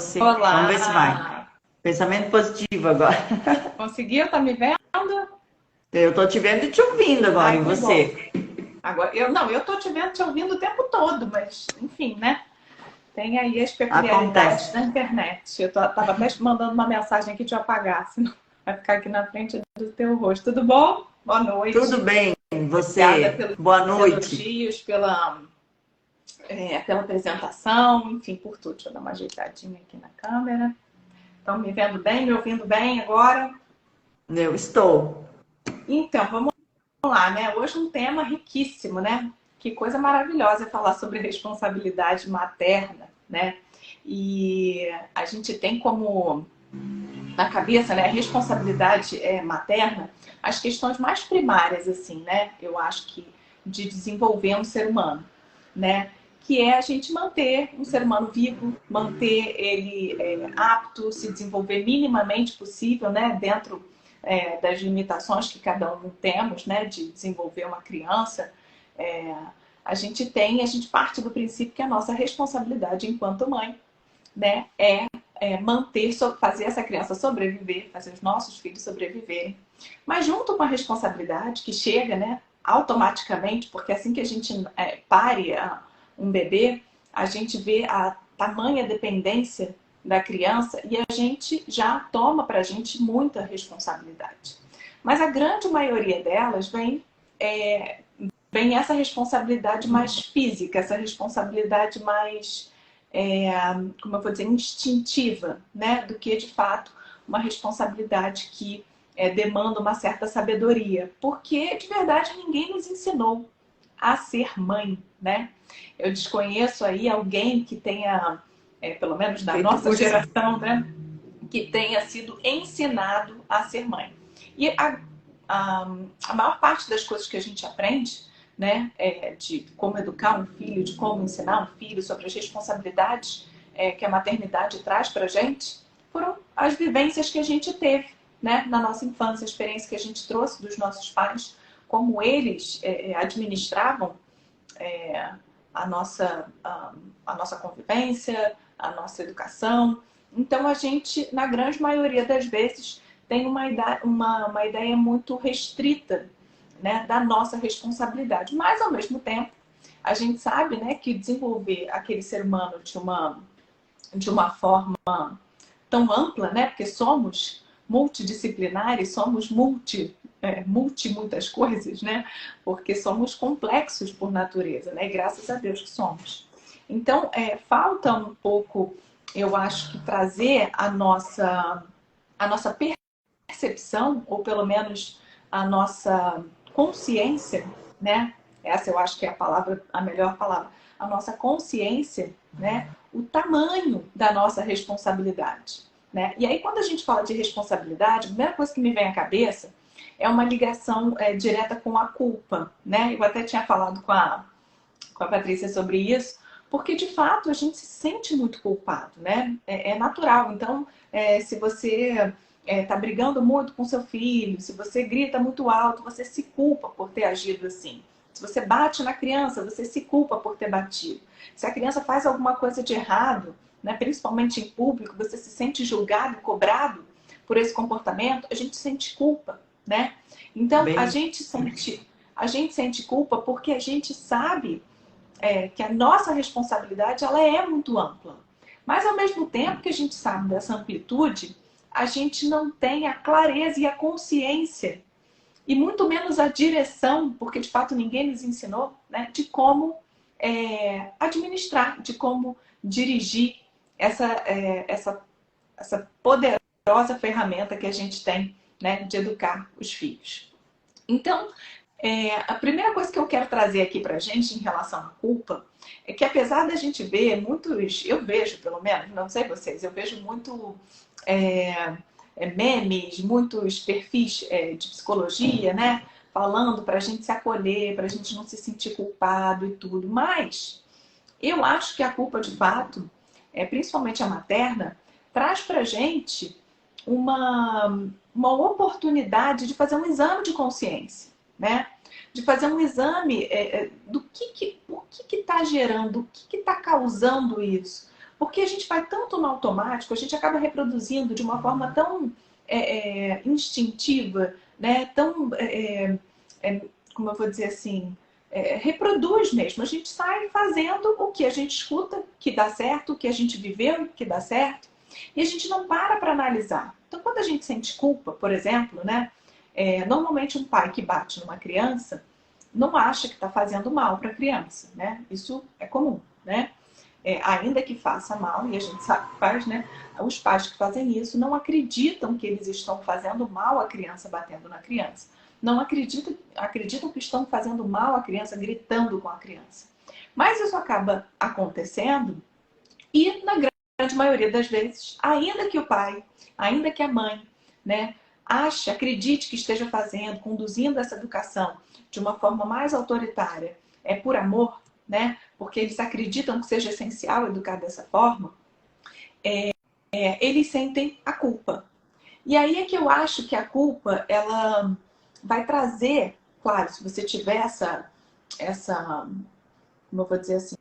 você. Vamos ver se vai. Olá! Pensamento positivo agora. Conseguiu? Tá me vendo? Eu tô te vendo e te ouvindo agora, e Ai, que bom. você? Agora, eu tô te vendo, te ouvindo o tempo todo, mas enfim, né? Tem aí as Acontece. peculiaridades da internet. Tava até te mandando uma mensagem aqui te apagar, senão vai ficar aqui na frente do teu rosto. Tudo bom? Boa Tudo noite. bem, Obrigada você? pelos Boa noite. elogios, pela apresentação, enfim, por tudo. Deixa eu dar uma ajeitadinha aqui na câmera. Estão me vendo bem, me ouvindo bem agora? Eu estou. Então, vamos lá, né? Hoje um tema riquíssimo, né? Que coisa maravilhosa falar sobre responsabilidade materna, né? E a gente tem como na cabeça, né, a responsabilidade materna, as questões mais primárias, assim, né? Eu acho que de desenvolver um ser humano, né? Que é a gente manter um ser humano vivo, manter ele apto, se desenvolver minimamente possível, né? Dentro das limitações que cada um temos, né? De desenvolver uma criança. É, a gente parte do princípio que a nossa responsabilidade enquanto mãe, né? Manter, fazer essa criança sobreviver, fazer os nossos filhos sobreviverem. Mas junto com a responsabilidade que chega, né, automaticamente, porque assim que a gente pare um bebê, a gente vê a tamanha dependência da criança e a gente já toma para a gente muita responsabilidade. Mas a grande maioria delas vem essa responsabilidade mais física, essa responsabilidade mais como eu vou dizer, instintiva, né? Do que de fato uma responsabilidade que demanda uma certa sabedoria. Porque de verdade ninguém nos ensinou a ser mãe, né? Eu desconheço aí alguém que tenha, pelo menos da Feito nossa curso. geração, né? Que tenha sido ensinado a ser mãe. E a maior parte das coisas que a gente aprende, né, de como educar um filho, de como ensinar um filho, sobre as responsabilidades que a maternidade traz para a gente, foram as vivências que a gente teve, né, na nossa infância, a experiência que a gente trouxe dos nossos pais, como eles administravam é, a, nossa, a nossa convivência, a nossa educação. Então, a gente, na grande maioria das vezes, tem uma ideia muito restrita, né, da nossa responsabilidade. Mas, ao mesmo tempo, a gente sabe, né, que desenvolver aquele ser humano de uma forma tão ampla, né, porque somos multidisciplinares, somos multi muitas coisas, né? Porque somos complexos por natureza, né? E graças a Deus que somos. Então, falta um pouco, eu acho que trazer a nossa percepção, ou pelo menos a nossa consciência, né? Essa eu acho que é a melhor palavra, a nossa consciência, né? O tamanho da nossa responsabilidade, né? E aí, quando a gente fala de responsabilidade, a primeira coisa que me vem à cabeça é uma ligação direta com a culpa, né? Eu até tinha falado com a Patrícia sobre isso, porque de fato a gente se sente muito culpado, né? É natural. Então, se você está brigando muito com seu filho, se você grita muito alto, você se culpa por ter agido assim. Se você bate na criança, você se culpa por ter batido. Se a criança faz alguma coisa de errado, né, principalmente em público, você se sente julgado, cobrado por esse comportamento, a gente sente culpa, né? Então, Bem, a gente sente culpa porque a gente sabe que a nossa responsabilidade ela é muito ampla. Mas, ao mesmo tempo que a gente sabe dessa amplitude, a gente não tem a clareza e a consciência, e muito menos a direção, porque de fato ninguém nos ensinou, né, de como administrar, de como dirigir essa poderosa ferramenta que a gente tem, né, de educar os filhos. Então, a primeira coisa que eu quero trazer aqui pra gente em relação à culpa é que apesar da gente ver muitos, eu vejo pelo menos, não sei vocês, eu vejo muito memes, muitos perfis de psicologia, né? Falando pra gente se acolher, pra gente não se sentir culpado e tudo. Mas eu acho que a culpa de fato, principalmente a materna, traz pra gente uma oportunidade de fazer um exame de consciência, né? De fazer um exame por que está gerando, o que está causando isso. Porque a gente vai tanto no automático, a gente acaba reproduzindo de uma forma tão instintiva, né? Tão, como eu vou dizer assim, reproduz mesmo. A gente sai fazendo o que a gente escuta, que dá certo, o que a gente viveu, que dá certo, e a gente não para analisar. Então, quando a gente sente culpa, por exemplo, né? Normalmente um pai que bate numa criança não acha que está fazendo mal para a criança, né? Isso é comum, né? Ainda que faça mal, e a gente sabe que faz, né? Os pais que fazem isso não acreditam que eles estão fazendo mal à criança batendo na criança. Não acreditam que estão fazendo mal à criança gritando com a criança. Mas isso acaba acontecendo e, na grande maioria das vezes, ainda que o pai, ainda que a mãe, né, acredite que esteja fazendo, conduzindo essa educação de uma forma mais autoritária, por amor, né, porque eles acreditam que seja essencial educar dessa forma, eles sentem a culpa. E aí é que eu acho que a culpa, ela vai trazer, claro, se você tiver como eu vou dizer assim,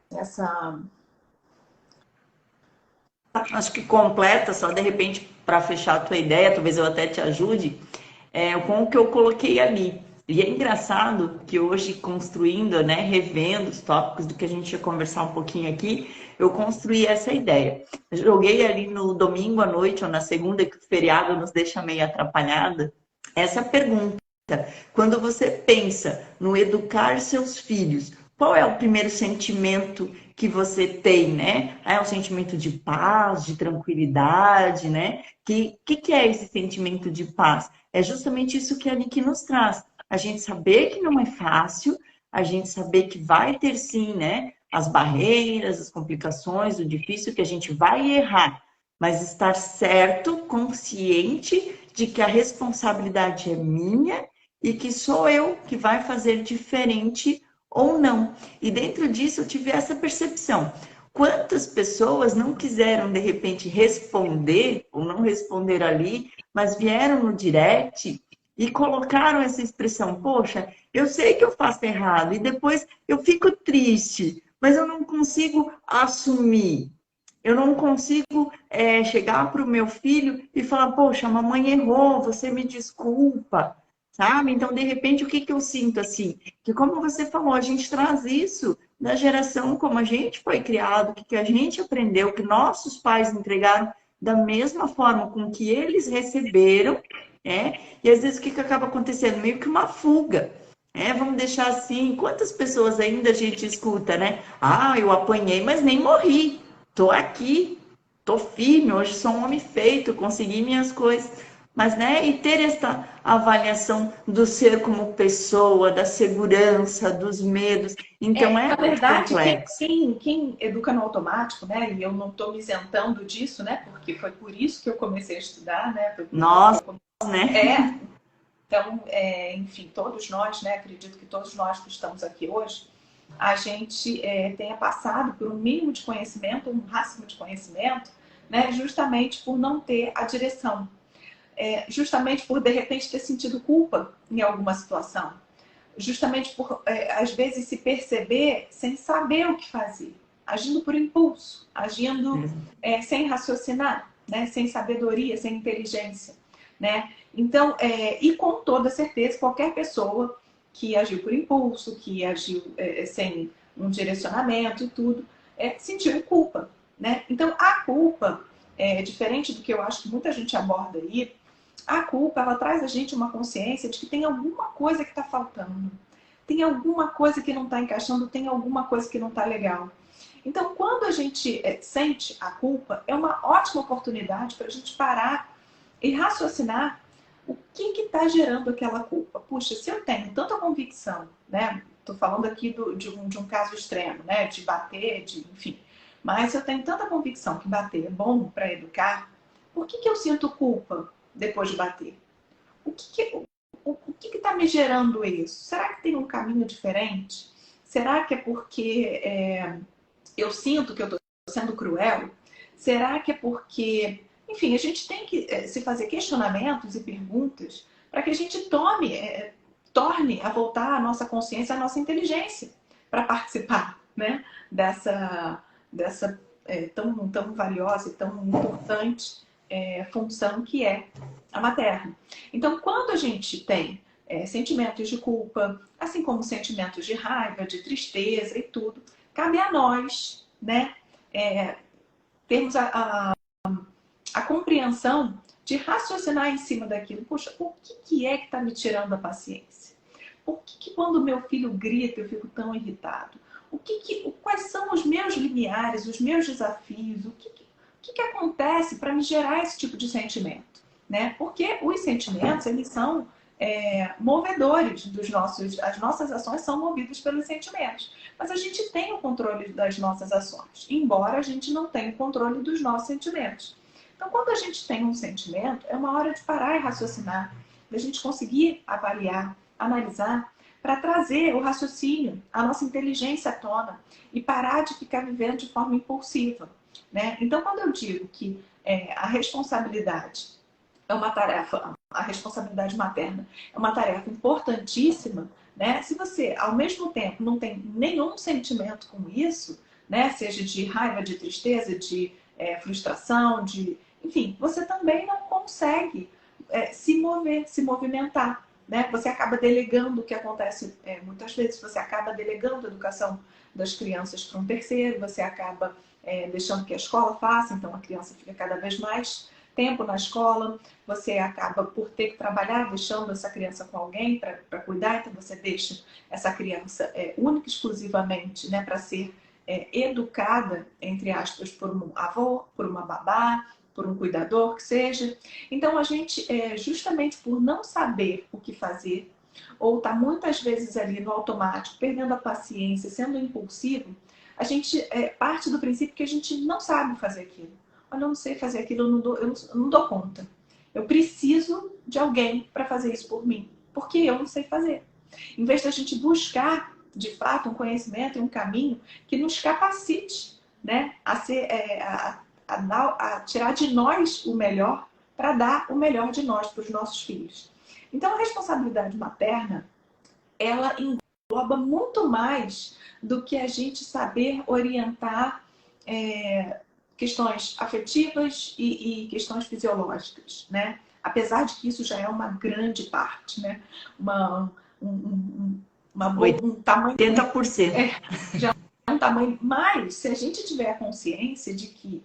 Acho que completa, só de repente, para fechar a tua ideia, talvez eu até te ajude, com o que eu coloquei ali. E é engraçado que hoje, construindo, né, revendo os tópicos do que a gente ia conversar um pouquinho aqui, eu construí essa ideia. Joguei ali no domingo à noite ou na segunda, que o feriado nos deixa meio atrapalhada, essa pergunta. Quando você pensa no educar seus filhos, qual é o primeiro sentimento que você tem, né? É um sentimento de paz, de tranquilidade, né? Que é esse sentimento de paz? É justamente isso que a Nick nos traz. A gente saber que não é fácil, a gente saber que vai ter sim, né? As barreiras, as complicações, o difícil, que a gente vai errar, mas estar certo, consciente de que a responsabilidade é minha e que sou eu que vai fazer diferente ou não. E dentro disso eu tive essa percepção. Quantas pessoas não quiseram, de repente, responder ou não responder ali, mas vieram no direct e colocaram essa expressão: poxa, eu sei que eu faço errado, e depois eu fico triste, mas eu não consigo assumir. Eu não consigo chegar para o meu filho e falar: poxa, a mamãe errou, você me desculpa, sabe? Então, de repente, o que eu sinto assim? Que, como você falou, a gente traz isso da geração como a gente foi criado, que a gente aprendeu, que nossos pais entregaram da mesma forma com que eles receberam, e às vezes o que acaba acontecendo? Meio que uma fuga. Vamos deixar assim, quantas pessoas ainda a gente escuta, né? Ah, eu apanhei, mas nem morri. Tô aqui, tô firme, hoje sou um homem feito, consegui minhas coisas. Mas, né, e ter esta avaliação do ser como pessoa, da segurança, dos medos. Então, é na muito verdade, complexo. quem educa no automático, né? E eu não estou me isentando disso, né? Porque foi por isso que eu comecei a estudar, né? Foi por isso que Nós, eu comecei. né? Então, enfim, todos nós, né? Acredito que todos nós que estamos aqui hoje, a gente tenha passado por um mínimo de conhecimento, um máximo de conhecimento, né? Justamente por não ter a direção. Justamente por, de repente, ter sentido culpa em alguma situação. Justamente por, às vezes, se perceber sem saber o que fazer. Agindo por impulso, agindo sem raciocinar, né? Sem sabedoria, sem inteligência, né? Então, e com toda certeza, qualquer pessoa que agiu por impulso, que agiu sem um direcionamento e tudo, sentiu culpa, né? Então, a culpa, diferente do que eu acho que muita gente aborda aí, a culpa, ela traz a gente uma consciência de que tem alguma coisa que está faltando. Tem alguma coisa que não está encaixando, tem alguma coisa que não está legal. Então, quando a gente sente a culpa, é uma ótima oportunidade para a gente parar e raciocinar o que está gerando aquela culpa. Puxa, se eu tenho tanta convicção, né? Estou falando aqui de um caso extremo, né? De bater, enfim. Mas eu tenho tanta convicção que bater é bom para educar, por que eu sinto culpa depois de bater? O que está me gerando isso? Será que tem um caminho diferente? Será que é porque eu sinto que eu estou sendo cruel? Será que é porque... Enfim, a gente tem que se fazer questionamentos e perguntas para que a gente torne a voltar a nossa consciência, a nossa inteligência para participar, né? dessa tão valiosa e tão importante função que é a materna. Então, quando a gente tem sentimentos de culpa, assim como sentimentos de raiva, de tristeza e tudo, cabe a nós, né, termos a compreensão de raciocinar em cima daquilo. Poxa, o que é que está me tirando a paciência? Por que quando meu filho grita eu fico tão irritado? Quais são os meus limiares, os meus desafios? O que acontece para me gerar esse tipo de sentimento? Né? Porque os sentimentos, eles são movedores as nossas ações são movidas pelos sentimentos. Mas a gente tem o controle das nossas ações, embora a gente não tenha o controle dos nossos sentimentos. Então, quando a gente tem um sentimento, é uma hora de parar e raciocinar, da gente conseguir avaliar, analisar, para trazer o raciocínio, a nossa inteligência à tona e parar de ficar vivendo de forma impulsiva. Né? Então, quando eu digo que a responsabilidade é uma tarefa, a responsabilidade materna é uma tarefa importantíssima, né? Se você, ao mesmo tempo, não tem nenhum sentimento com isso, né? Seja de raiva, de tristeza, de frustração, enfim, você também não consegue se mover, se movimentar. Né? Você acaba delegando o que acontece muitas vezes, você acaba delegando a educação das crianças para um terceiro, você acaba deixando que a escola faça, então a criança fica cada vez mais tempo na escola, você acaba por ter que trabalhar, deixando essa criança com alguém para cuidar, então você deixa essa criança única e exclusivamente, né, para ser educada, entre aspas, por um avô, por uma babá, por um cuidador, que seja. Então, a gente, justamente por não saber o que fazer, ou tá muitas vezes ali no automático, perdendo a paciência, sendo impulsivo, a gente parte do princípio que a gente não sabe fazer aquilo. Olha, eu não sei fazer aquilo, eu não dou conta. Eu preciso de alguém para fazer isso por mim, porque eu não sei fazer. Em vez da gente buscar, de fato, um conhecimento e um caminho que nos capacite, né, a tirar de nós o melhor para dar o melhor de nós para os nossos filhos. Então, a responsabilidade materna, ela engloba muito mais do que a gente saber orientar questões afetivas e questões fisiológicas, né? Apesar de que isso já é uma grande parte, né? Um tamanho... 80%. Já é um tamanho... Mas, se a gente tiver a consciência de que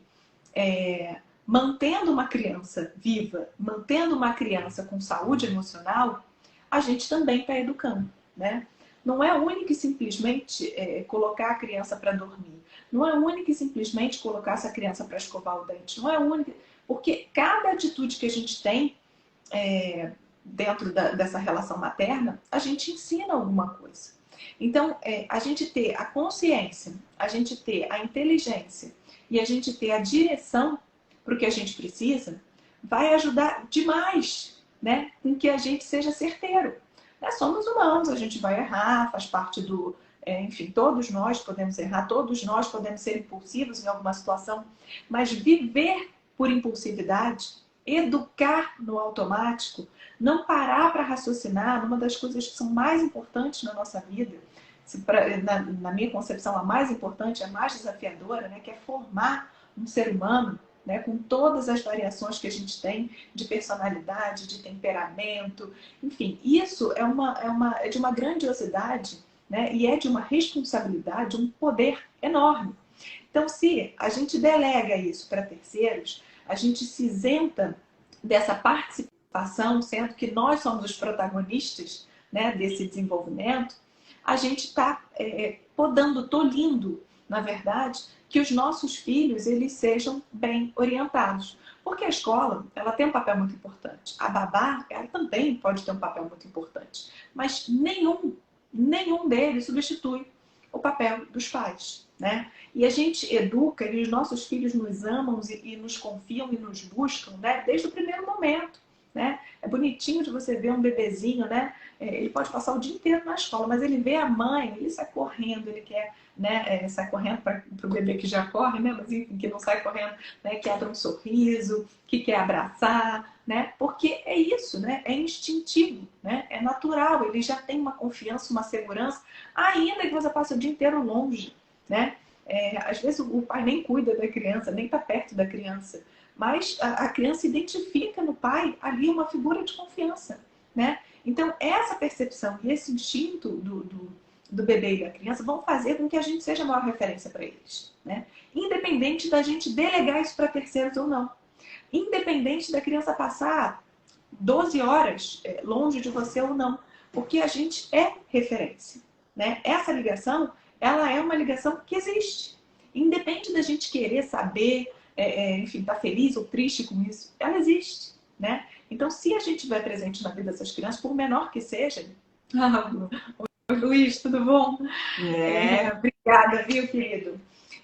mantendo uma criança viva, mantendo uma criança com saúde emocional, a gente também está educando, né? Não é único e simplesmente colocar a criança para dormir. Não é único e simplesmente colocar essa criança para escovar o dente. Não é único, porque cada atitude que a gente tem dentro dessa relação materna, a gente ensina alguma coisa. Então, a gente ter a consciência, a gente ter a inteligência e a gente ter a direção para o que a gente precisa, vai ajudar demais, né, com que a gente seja certeiro. Somos humanos, a gente vai errar, faz parte do... enfim, todos nós podemos errar, todos nós podemos ser impulsivos em alguma situação, mas viver por impulsividade, educar no automático, não parar para raciocinar, uma das coisas que são mais importantes na nossa vida, na minha concepção, a mais importante, a mais desafiadora, né, que é formar um ser humano, né, com todas as variações que a gente tem de personalidade, de temperamento, enfim, isso é de uma grandiosidade, né, e é de uma responsabilidade, um poder enorme. Então, se a gente delega isso para terceiros, a gente se isenta dessa participação, sendo que nós somos os protagonistas, né, desse desenvolvimento, a gente está podando, tolhindo, na verdade, que os nossos filhos eles sejam bem orientados. Porque a escola ela tem um papel muito importante. A babá ela também pode ter um papel muito importante. Mas nenhum deles substitui o papel dos pais. Né? E a gente educa, e os nossos filhos nos amam e nos confiam e nos buscam, né? Desde o primeiro momento. Né? É bonitinho de você ver um bebezinho, né? Ele pode passar o dia inteiro na escola, mas ele vê a mãe, ele sai correndo, ele quer, né? Sai correndo para o bebê que já corre, né? Mas enfim, que não sai correndo, né? Que abre um sorriso, que quer abraçar, né? Porque é isso, né? É instintivo, né? É natural, ele já tem uma confiança, uma segurança, ainda que você passe o dia inteiro longe, né? Às vezes o pai nem cuida da criança, nem está perto da criança, mas a criança identifica no pai ali uma figura de confiança, né? Então, essa percepção e esse instinto do bebê e da criança vão fazer com que a gente seja a maior referência para eles, né? Independente da gente delegar isso para terceiros ou não. Independente da criança passar 12 horas longe de você ou não, porque a gente é referência, né? Essa ligação, ela é uma ligação que existe. Independe da gente querer saber, enfim, estar feliz ou triste com isso, ela existe, né? Então, se a gente estiver presente na vida dessas crianças, por menor que seja... Oi, Luiz, tudo bom? Obrigada, viu, querido?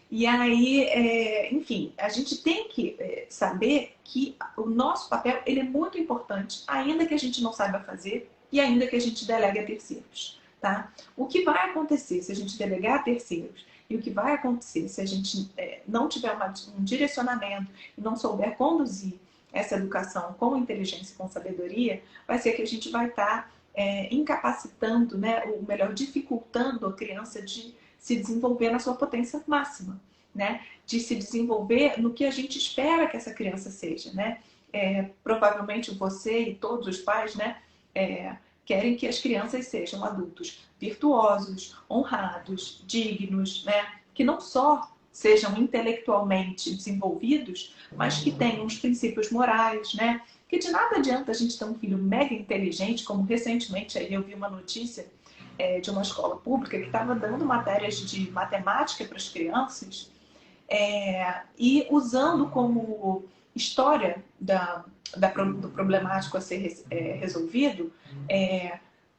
E aí, enfim, a gente tem que saber que o nosso papel ele é muito importante, ainda que a gente não saiba fazer e ainda que a gente delegue a terceiros, tá? O que vai acontecer se a gente delegar a terceiros e o que vai acontecer se a gente não tiver um direcionamento e não souber conduzir essa educação com inteligência e com sabedoria, vai ser que a gente vai estar incapacitando, né, ou melhor, dificultando a criança de se desenvolver na sua potência máxima, né? De se desenvolver no que a gente espera que essa criança seja, né? Provavelmente você e todos os pais, né, querem que as crianças sejam adultos virtuosos, honrados, dignos, né? Que não só sejam intelectualmente desenvolvidos, mas que tenham os princípios morais, né? Que de nada adianta a gente ter um filho mega inteligente, como recentemente aí eu vi uma notícia de uma escola pública que estava dando matérias de matemática para as crianças e usando como história do problemático a ser resolvido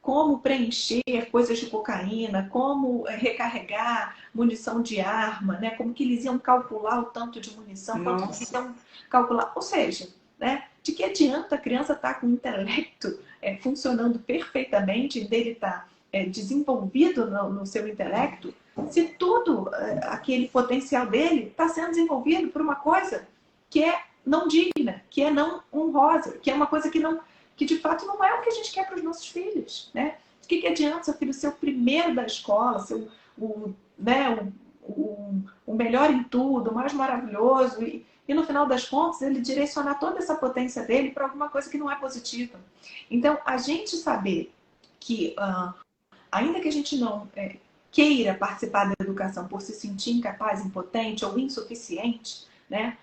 como preencher coisas de cocaína, como recarregar munição de arma, né? Como que eles iam calcular o tanto de munição, quanto eles iam calcular. Ou seja, né? De que adianta a criança estar com o intelecto funcionando perfeitamente, dele estar desenvolvido no seu intelecto, se tudo aquele potencial dele está sendo desenvolvido por uma coisa que é não digna, que é não honrosa, que é uma coisa que de fato não é o que a gente quer para os nossos filhos, né? O que adianta seu filho ser o primeiro da escola, ser o melhor em tudo, o mais maravilhoso, e no final das contas ele direcionar toda essa potência dele para alguma coisa que não é positiva. Então, a gente saber que ainda que a gente não queira participar da educação por se sentir incapaz, impotente ou insuficiente, né?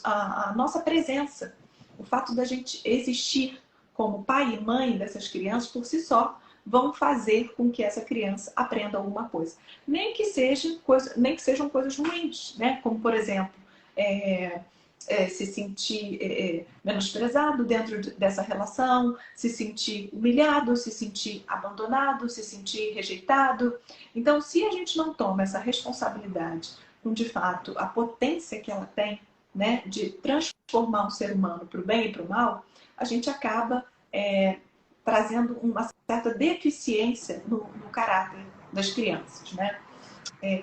A nossa presença, o fato da gente existir como pai e mãe dessas crianças por si só, vão fazer com que essa criança aprenda alguma coisa. Nem que sejam coisas ruins, né? Como, por exemplo, se sentir menosprezado dentro dessa relação, se sentir humilhado, se sentir abandonado, se sentir rejeitado. Então, se a gente não toma essa responsabilidade com, de fato, a potência que ela tem, né, de transformar um ser humano para o bem e para o mal, a gente acaba trazendo uma certa deficiência no caráter das crianças, né?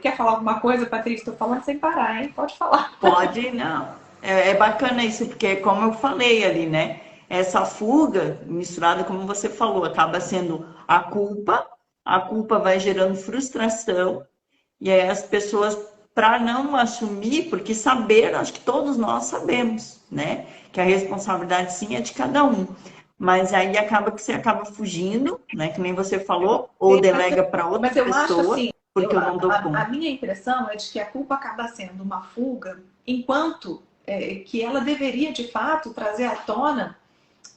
Quer falar alguma coisa, Patrícia? Estou falando sem parar, hein? Pode falar. Pode, não. É bacana isso, porque como eu falei ali, né? Essa fuga misturada, como você falou, acaba sendo a culpa vai gerando frustração, e aí as pessoas, para não assumir, porque saber, acho que todos nós sabemos, né? Que a responsabilidade sim é de cada um. Mas aí acaba que você acaba fugindo, né? Que nem você falou, ou delega para outra pessoa. Mas eu acho assim, porque eu não dou conta. a minha impressão é de que a culpa acaba sendo uma fuga, enquanto que ela deveria, de fato, trazer à tona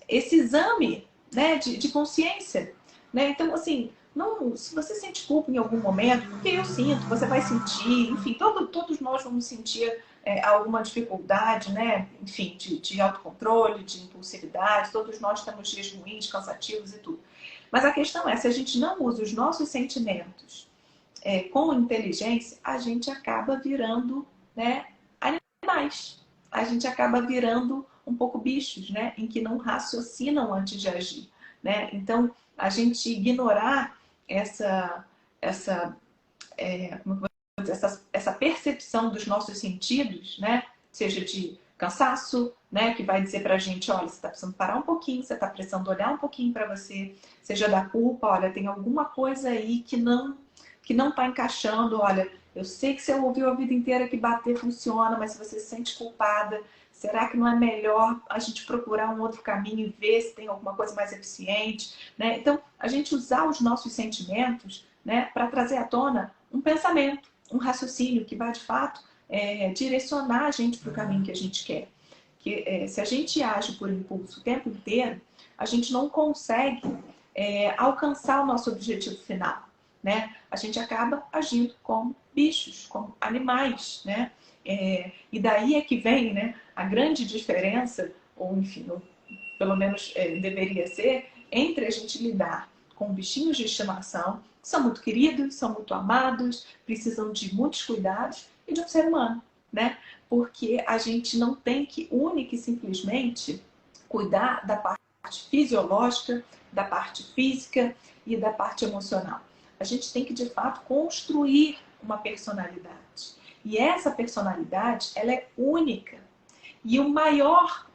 esse exame, né, de consciência. Né? Então, assim, não, se você sente culpa em algum momento, porque eu sinto, você vai sentir, enfim, todos nós vamos sentir alguma dificuldade, né? Enfim, de autocontrole, de impulsividade, todos nós temos dias ruins, cansativos e tudo. Mas a questão é, se a gente não usa os nossos sentimentos com inteligência, a gente acaba virando, né, animais. A gente acaba virando um pouco bichos, né, em que não raciocinam antes de agir, né? Então, a gente ignorar essa percepção dos nossos sentidos, né, seja de cansaço, né, que vai dizer pra gente, olha, você está precisando parar um pouquinho, você está precisando olhar um pouquinho para você, seja da culpa, olha, tem alguma coisa aí que não que não está encaixando. Olha, eu sei que você ouviu a vida inteira que bater funciona, mas se você se sente culpada, será que não é melhor a gente procurar um outro caminho e ver se tem alguma coisa mais eficiente, né? Então, a gente usar os nossos sentimentos, né, para trazer à tona um pensamento, um raciocínio que vai, de fato, direcionar a gente para o caminho que a gente quer. Que se a gente age por impulso o tempo inteiro, a gente não consegue alcançar o nosso objetivo final, né? A gente acaba agindo como bichos, como animais, né? E daí é que vem, né, a grande diferença, ou enfim, ou pelo menos deveria ser, entre a gente lidar com bichinhos de estimação, que são muito queridos, são muito amados, precisam de muitos cuidados, e de um ser humano, né? Porque a gente não tem que única e simplesmente cuidar da parte fisiológica, da parte física e da parte emocional. A gente tem que, de fato, construir uma personalidade. E essa personalidade, ela é única. E o maior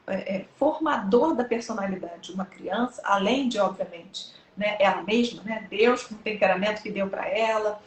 formador da personalidade de uma criança, além de, obviamente, né, ela mesma, né, Deus com o temperamento que deu para ela,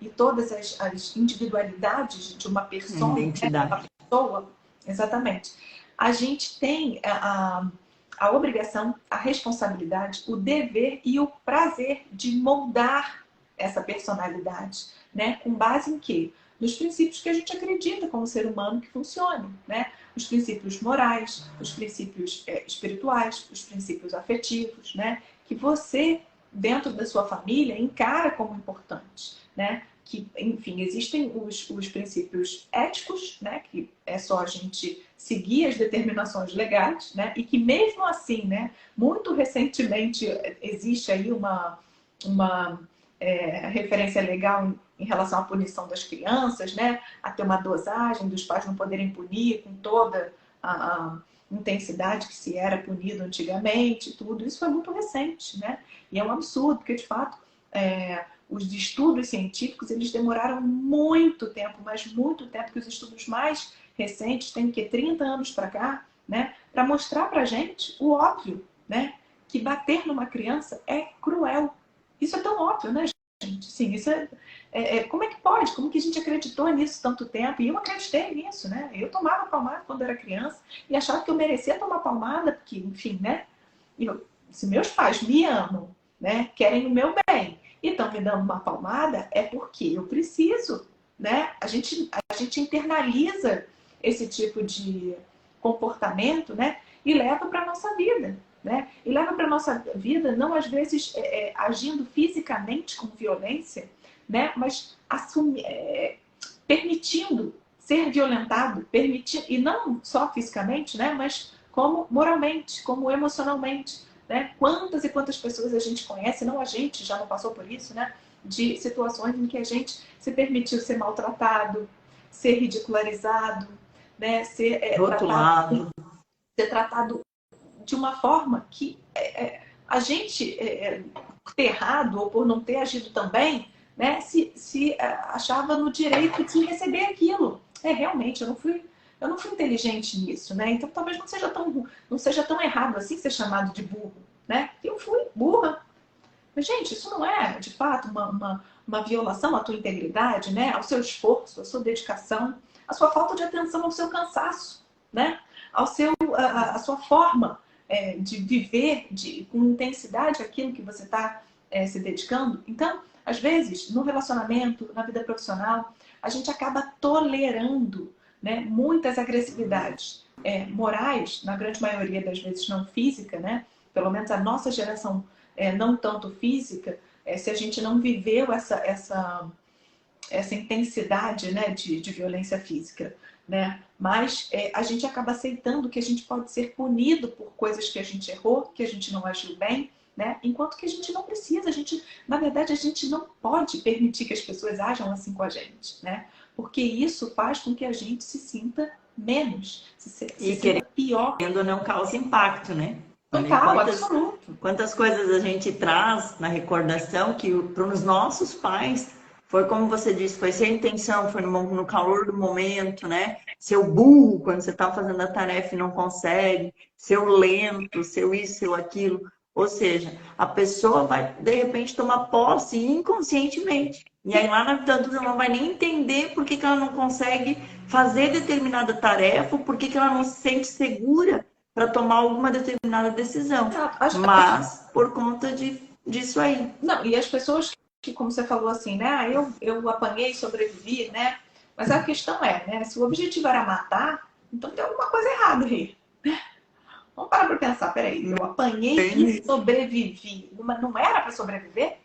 e todas as individualidades de uma pessoa, Identidade. Uma pessoa, exatamente. A gente tem a obrigação, a responsabilidade, o dever e o prazer de moldar essa personalidade, né? Com base em quê? Nos princípios que a gente acredita como ser humano que funcione, né? Os princípios morais, os princípios espirituais, os princípios afetivos, né? Que você, dentro da sua família, encara como importantes, né? Que, enfim, existem os princípios éticos, né? Que é só a gente seguir as determinações legais, né? E que mesmo assim, né? Muito recentemente existe aí uma referência legal em relação à punição das crianças, né? A ter uma dosagem dos pais não poderem punir com toda a intensidade que se era punido antigamente, tudo isso foi muito recente, né? E é um absurdo, porque de fato os estudos científicos eles demoraram muito tempo, mas muito tempo, que os estudos mais recentes têm que 30 anos para cá, né? Para mostrar para a gente o óbvio, né? Que bater numa criança é cruel. Isso é tão óbvio, né, gente? Sim, isso como é que pode? Como que a gente acreditou nisso tanto tempo? E eu acreditei nisso, né? Eu tomava palmada quando era criança e achava que eu merecia tomar palmada, porque, enfim, né? Se meus pais me amam, né? Querem o meu bem e estão me dando uma palmada, é porque eu preciso, né? A gente internaliza esse tipo de comportamento, né? E leva para a nossa vida. Né? E leva para a nossa vida, não às vezes agindo fisicamente com violência, né? Mas permitindo ser violentado, e não só fisicamente, né? Mas como moralmente, como emocionalmente. Né? Quantas e quantas pessoas a gente conhece, não a gente, já não passou por isso, né? De situações em que a gente se permitiu ser maltratado, ser ridicularizado, né? Ser tratado de uma forma que a gente, por ter errado ou por não ter agido também, né, se achava no direito de receber aquilo. Realmente, eu não fui inteligente nisso, né? Então talvez não seja tão errado assim ser chamado de burro, né? Eu fui burra. Mas, gente, isso não é, de fato, uma violação à tua integridade, né? Ao seu esforço, à sua dedicação, à sua falta de atenção, ao seu cansaço, né? À sua forma de viver com intensidade aquilo que você está se dedicando. Então, às vezes, no relacionamento, na vida profissional, a gente acaba tolerando, né, muitas agressividades morais, na grande maioria das vezes não física, né? Pelo menos a nossa geração não tanto física, se a gente não viveu essa intensidade, né, de violência física. Né? Mas a gente acaba aceitando que a gente pode ser punido por coisas que a gente errou, que a gente não agiu bem, né? Enquanto que a gente não precisa, na verdade, a gente não pode permitir que as pessoas ajam assim com a gente, né? Porque isso faz com que a gente se sinta menos, se sinta pior. Querendo não causa impacto, né? Total, absoluto. Quantas coisas a gente traz na recordação que para os nossos pais foi como você disse, foi sem intenção, foi no calor do momento, né? Seu burro quando você está fazendo a tarefa e não consegue, seu lento, seu isso, seu aquilo. Ou seja, a pessoa vai, de repente, tomar posse inconscientemente. E aí, lá na vida adulta, ela não vai nem entender por que que ela não consegue fazer determinada tarefa, por que que ela não se sente segura para tomar alguma determinada decisão. Mas por conta disso aí. Não, e as pessoas que, como você falou assim, né? Ah, eu apanhei, sobrevivi, né? Mas a questão é, né? Se o objetivo era matar, então tem alguma coisa errada aí. Vamos parar para pensar, peraí, eu apanhei e sobrevivi. Mas não era para sobreviver,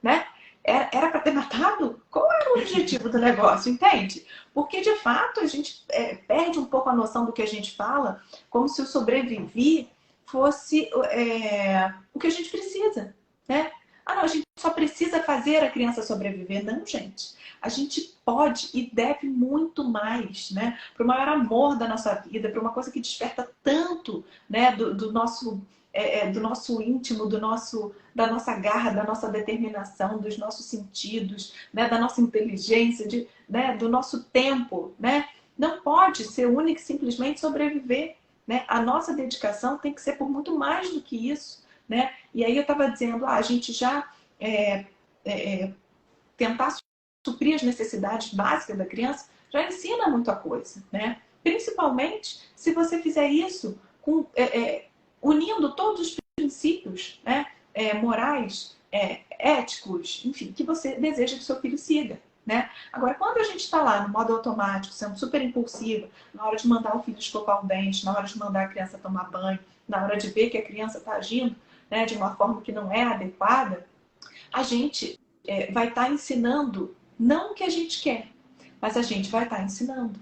né? Era para ter matado? Qual era o objetivo do negócio, entende? Porque, de fato, a gente perde um pouco a noção do que a gente fala, como se o sobreviver fosse o que a gente precisa, né? Ah, não, a gente só precisa fazer a criança sobreviver. Não, gente. A gente pode e deve muito mais, né? Para o maior amor da nossa vida, para uma coisa que desperta tanto, né? Do nosso íntimo, da nossa garra, da nossa determinação, dos nossos sentidos, né? Da nossa inteligência, né? Do nosso tempo, né? Não pode ser único e simplesmente sobreviver, né? A nossa dedicação tem que ser por muito mais do que isso, né? E aí eu estava dizendo, a gente já tentar suprir as necessidades básicas da criança já ensina muita coisa, né? Principalmente se você fizer isso unindo todos os princípios, né? Morais, éticos, enfim, que você deseja que seu filho siga. Né? Agora, quando a gente está lá no modo automático, sendo super impulsiva, na hora de mandar o filho escovar o dente, na hora de mandar a criança tomar banho, na hora de ver que a criança está agindo, né, de uma forma que não é adequada, a gente vai estar ensinando não o que a gente quer, mas a gente vai estar ensinando.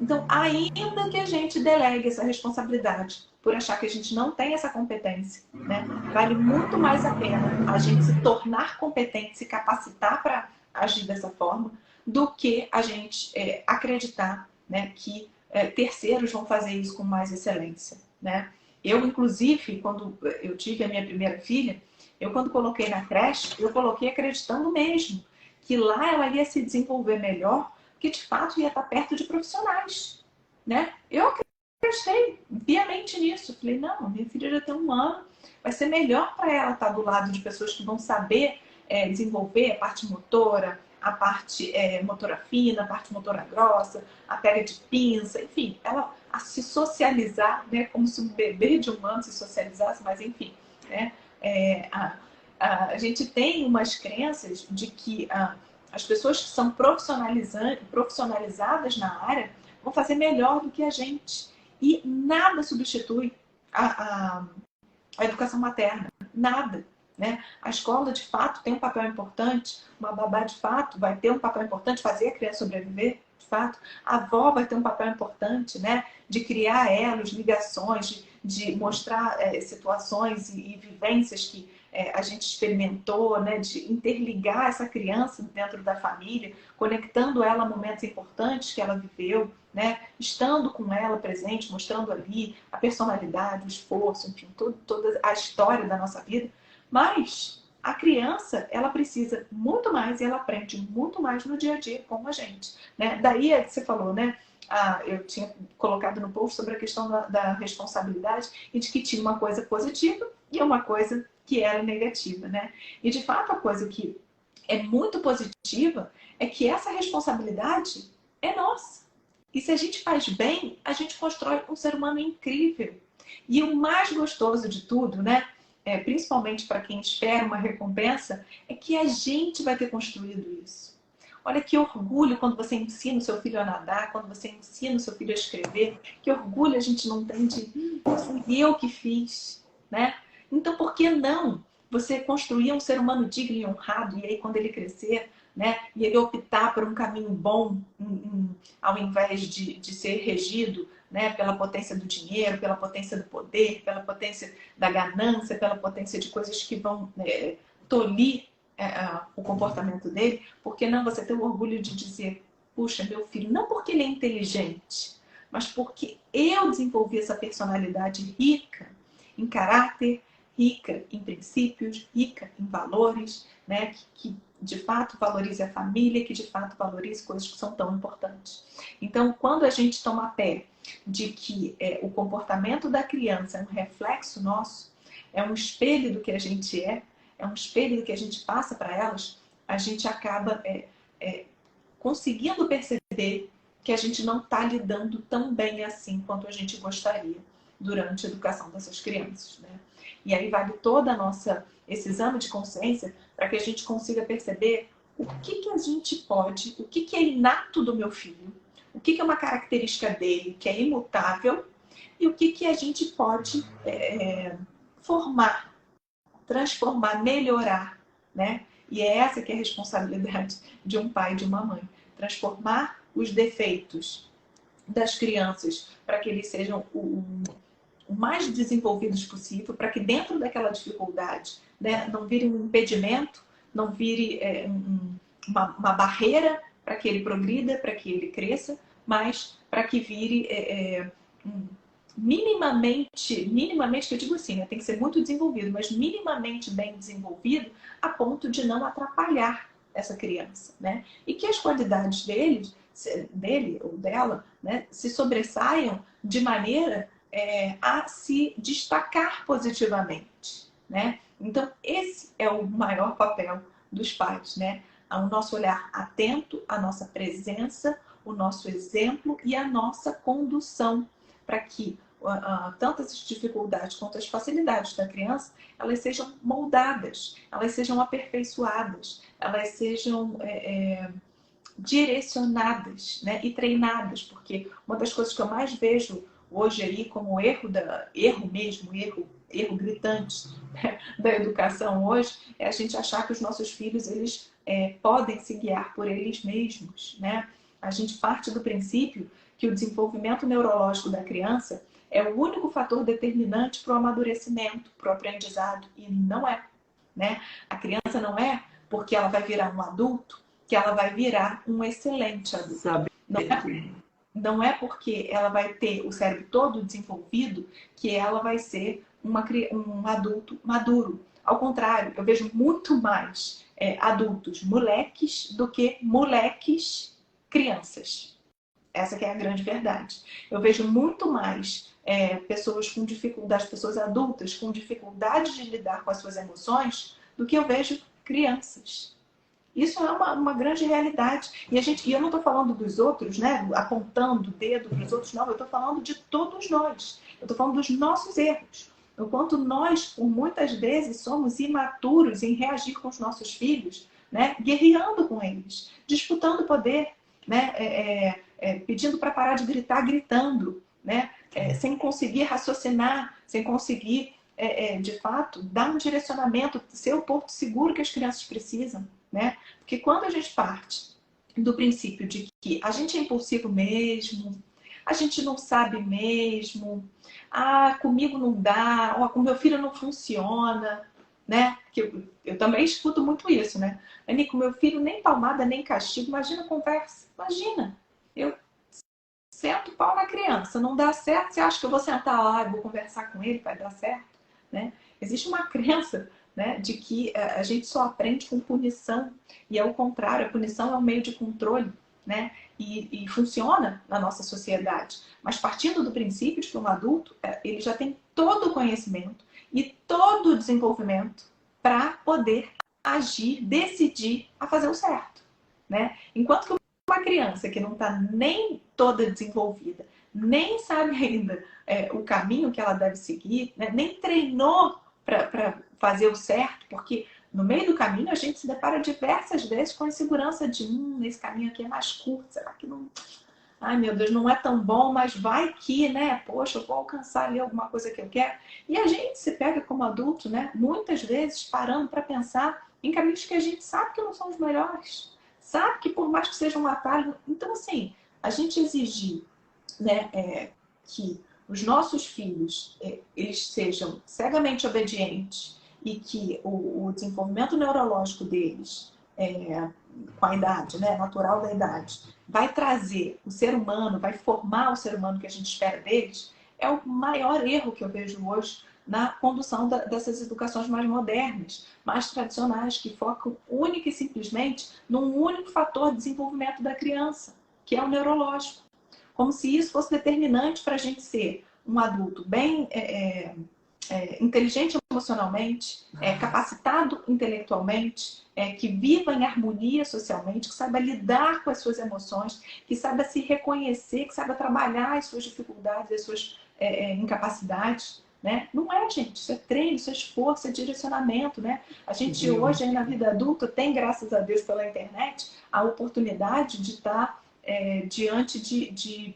Então, ainda que a gente delegue essa responsabilidade por achar que a gente não tem essa competência, né, vale muito mais a pena a gente se tornar competente, se capacitar para agir dessa forma, do que a gente acreditar, né, que terceiros vão fazer isso com mais excelência, né? Eu, inclusive, quando eu tive a minha primeira filha, eu, quando coloquei na creche, eu coloquei acreditando mesmo que lá ela ia se desenvolver melhor, que de fato ia estar perto de profissionais, né? Eu acreditei piamente nisso. Falei, não, minha filha já tem 1 ano, vai ser melhor para ela estar do lado de pessoas que vão saber desenvolver a parte motora, a parte motora fina, a parte motora grossa, a pega de pinça, enfim, ela a se socializar, né? Como se um bebê de 1 ano se socializasse, mas enfim, né? A gente tem umas crenças de que as pessoas que são profissionalizadas na área vão fazer melhor do que a gente. E nada substitui a educação materna. Nada. Né? A escola, de fato, tem um papel importante. Uma babá, de fato, vai ter um papel importante, fazer a criança sobreviver, de fato. A avó vai ter um papel importante, né? De criar elos, ligações, de mostrar situações e vivências que a gente experimentou, né? De interligar essa criança dentro da família, conectando ela a momentos importantes que ela viveu, né? Estando com ela presente, mostrando ali a personalidade, o esforço, enfim, toda a história da nossa vida. Mas a criança, ela precisa muito mais e ela aprende muito mais no dia a dia com a gente, né? Daí é que você falou, né? Eu tinha colocado no post sobre a questão da responsabilidade e de que tinha uma coisa positiva e uma coisa que era negativa, né? E de fato a coisa que é muito positiva é que essa responsabilidade é nossa. E se a gente faz bem, a gente constrói um ser humano incrível. E o mais gostoso de tudo, né? Principalmente para quem espera uma recompensa, é que a gente vai ter construído isso. Olha que orgulho quando você ensina o seu filho a nadar, quando você ensina o seu filho a escrever. Que orgulho a gente não tem de fui eu que fiz, né? Então, por que não você construir um ser humano digno e honrado, e aí quando ele crescer, né, e ele optar por um caminho bom, ao invés de ser regido, né, pela potência do dinheiro, pela potência do poder, pela potência da ganância, pela potência de coisas que vão tolir o comportamento dele, porque não você ter o orgulho de dizer, puxa, meu filho, não porque ele é inteligente, mas porque eu desenvolvi essa personalidade rica em caráter, rica em princípios, rica em valores, né, que de fato valorize a família, que de fato valorize coisas que são tão importantes. Então, quando a gente toma pé de que o comportamento da criança é um reflexo nosso, é um espelho do que a gente é um espelho do que a gente passa para elas, a gente acaba conseguindo perceber que a gente não está lidando tão bem assim quanto a gente gostaria durante a educação dessas crianças, né? E aí vale toda a esse exame de consciência para que a gente consiga perceber o que a gente pode, o que é inato do meu filho, o que é uma característica dele que é imutável e o que a gente pode formar, transformar, melhorar, né? E é essa que é a responsabilidade de um pai e de uma mãe. Transformar os defeitos das crianças para que eles sejam o mais desenvolvidos possível, para que dentro daquela dificuldade, né, não vire um impedimento, não vire uma barreira para que ele progrida, para que ele cresça, mas para que vire minimamente, que eu digo assim, né, tem que ser muito desenvolvido, mas minimamente bem desenvolvido a ponto de não atrapalhar essa criança, né? E que as qualidades dele ou dela, né, se sobressaiam de maneira a se destacar positivamente, né? Então, esse é o maior papel dos pais, né? O nosso olhar atento, a nossa presença, o nosso exemplo e a nossa condução, para que tanto as dificuldades quanto as facilidades da criança, elas sejam moldadas, elas sejam aperfeiçoadas, elas sejam direcionadas, né, e treinadas, porque uma das coisas que eu mais vejo hoje aí como erro gritante, né, da educação hoje, é a gente achar que os nossos filhos eles podem se guiar por eles mesmos, né? A gente parte do princípio que o desenvolvimento neurológico da criança é o único fator determinante para o amadurecimento, para o aprendizado, e não é, né? A criança não é porque ela vai virar um adulto que ela vai virar um excelente adulto. Sabe? Não é porque ela vai ter o cérebro todo desenvolvido que ela vai ser um adulto maduro. Ao contrário, eu vejo muito mais adultos moleques do que moleques crianças. Essa que é a grande verdade. Eu vejo muito mais pessoas com dificuldades, pessoas adultas com dificuldade de lidar com as suas emoções do que eu vejo crianças. Isso é uma grande realidade. E eu não estou falando dos outros, né? Apontando o dedo para os outros, não. Eu estou falando de todos nós. Eu estou falando dos nossos erros. O quanto nós, por muitas vezes, somos imaturos em reagir com os nossos filhos, né? Guerreando com eles, disputando poder, né? Pedindo para parar de gritar, gritando, né? Sem conseguir raciocinar, sem conseguir, de fato, dar um direcionamento, ser o porto seguro que as crianças precisam. Né? Porque quando a gente parte do princípio de que a gente é impulsivo mesmo, a gente não sabe mesmo, comigo não dá, com meu filho não funciona, né? Que eu também escuto muito isso, né? Com meu filho nem palmada nem castigo, imagina a conversa, imagina, eu sento o pau na criança, não dá certo, você acha que eu vou sentar lá e vou conversar com ele, vai dar certo, né? Existe uma crença, né, de que a gente só aprende com punição, e é o contrário, a punição é um meio de controle, né, e funciona na nossa sociedade, mas partindo do princípio de que um adulto ele já tem todo o conhecimento e todo o desenvolvimento para poder agir, decidir a fazer o certo, né? Enquanto que uma criança que não está nem toda desenvolvida, nem sabe ainda o caminho que ela deve seguir, né, nem treinou para fazer o certo, porque no meio do caminho a gente se depara diversas vezes com a insegurança de esse caminho aqui é mais curto, será que não... Ai meu Deus, não é tão bom, mas vai que, né? Poxa, eu vou alcançar ali alguma coisa que eu quero. E a gente se pega como adulto, né? Muitas vezes parando para pensar em caminhos que a gente sabe que não são os melhores. Sabe que por mais que seja um atalho... Então, assim, a gente exigir, né, que os nossos filhos eles sejam cegamente obedientes e que o desenvolvimento neurológico deles, com a idade, né, natural da idade, vai trazer o ser humano, vai formar o ser humano que a gente espera deles, é o maior erro que eu vejo hoje na condução dessas educações mais modernas, mais tradicionais, que focam única e simplesmente num único fator de desenvolvimento da criança, que é o neurológico. Como se isso fosse determinante para a gente ser um adulto bem inteligente emocionalmente, capacitado intelectualmente, que viva em harmonia socialmente, que saiba lidar com as suas emoções, que saiba se reconhecer, que saiba trabalhar as suas dificuldades, as suas incapacidades. Né? Não é, gente, isso é treino, isso é esforço, é direcionamento, né? A gente hoje, aí na vida adulta, tem, graças a Deus, pela internet, a oportunidade de estar diante de